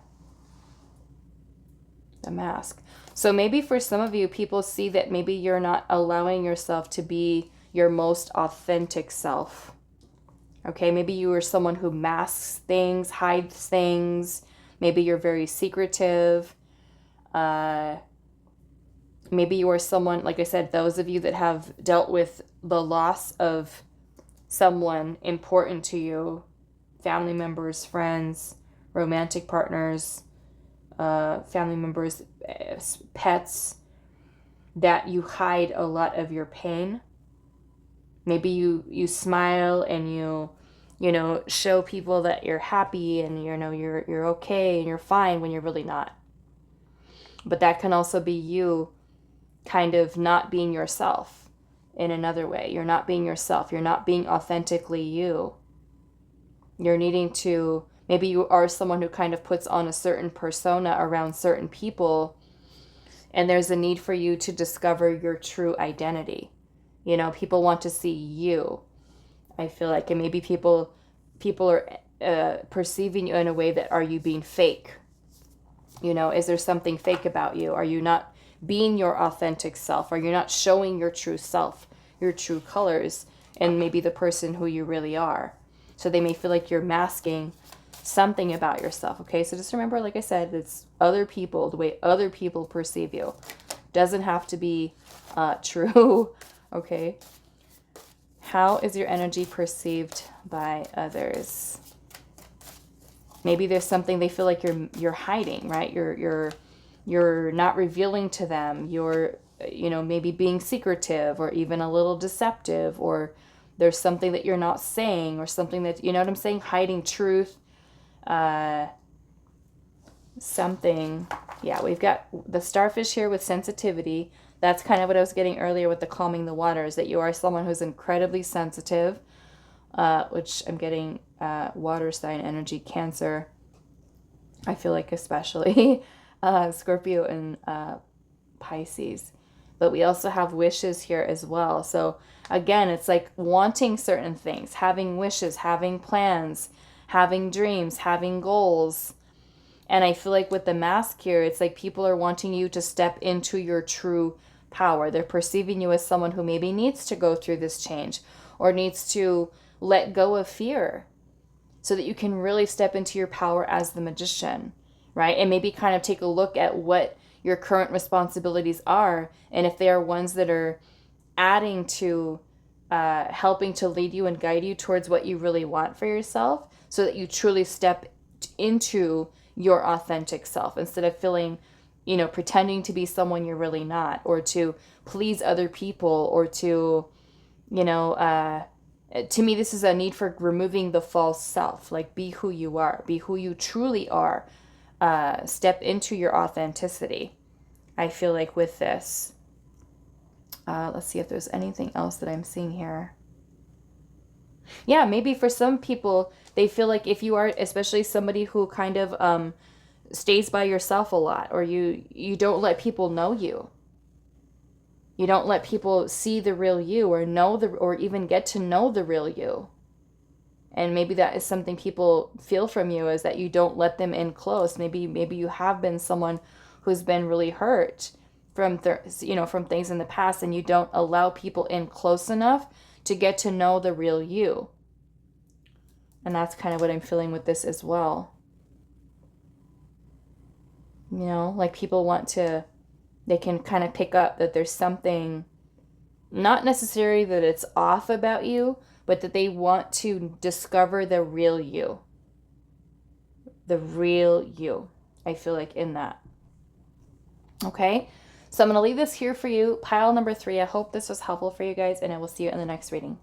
The Mask. So maybe for some of you, people see that maybe you're not allowing yourself to be your most authentic self. Okay, maybe you are someone who masks things, hides things. Maybe you're very secretive. Maybe you are someone, like I said, those of you that have dealt with the loss of someone important to you, family members, friends, romantic partners, family members, pets, that you hide a lot of your pain. Maybe you smile and you show people that you're happy and you're okay and you're fine when you're really not. But that can also be you kind of not being yourself in another way. You're not being yourself. You're not being authentically you. You're needing to, maybe you are someone who kind of puts on a certain persona around certain people, and there's a need for you to discover your true identity. You know, people want to see you, I feel like, and maybe people are perceiving you in a way that, are you being fake? You know, is there something fake about you? Are you not being your authentic self? Are you not showing your true self, your true colors, and maybe the person who you really are? So they may feel like you're masking something about yourself. Okay, so just remember, like I said, it's other people, the way other people perceive you. Doesn't have to be true. Okay. How is your energy perceived by others? Maybe there's something they feel like you're hiding, right? You're not revealing to them. You're, maybe being secretive or even a little deceptive, or there's something that you're not saying, or something that, you know what I'm saying? Hiding truth. Something. Yeah, we've got the starfish here with sensitivity. That's kind of what I was getting earlier with the calming the waters, that you are someone who's incredibly sensitive, which I'm getting water sign energy, Cancer. I feel like especially Scorpio and Pisces. But we also have wishes here as well. So again, it's like wanting certain things, having wishes, having plans, having dreams, having goals. And I feel like with the Mask here, it's like people are wanting you to step into your true power. They're perceiving you as someone who maybe needs to go through this change, or needs to let go of fear, so that you can really step into your power as the magician, right? And maybe kind of take a look at what your current responsibilities are, and if they are ones that are adding to helping to lead you and guide you towards what you really want for yourself, so that you truly step into your authentic self, instead of feeling, pretending to be someone you're really not, or to please other people, or to, to me, this is a need for removing the false self. Like, be who you are, be who you truly are, step into your authenticity. I feel like with this, let's see if there's anything else that I'm seeing here. Yeah, maybe for some people, they feel like if you are, especially somebody who kind of stays by yourself a lot, or you don't let people know you. You don't let people see the real you, or or even get to know the real you. And maybe that is something people feel from you, is that you don't let them in close. Maybe you have been someone who's been really hurt from from things in the past, and you don't allow people in close enough to get to know the real you. And that's kind of what I'm feeling with this as well. Like people want to They can kind of pick up that there's something, not necessarily that it's off about you, but that they want to discover the real you. The real you. I feel like in that. Okay? So I'm going to leave this here for you. Pile number 3. I hope this was helpful for you guys, and I will see you in the next reading.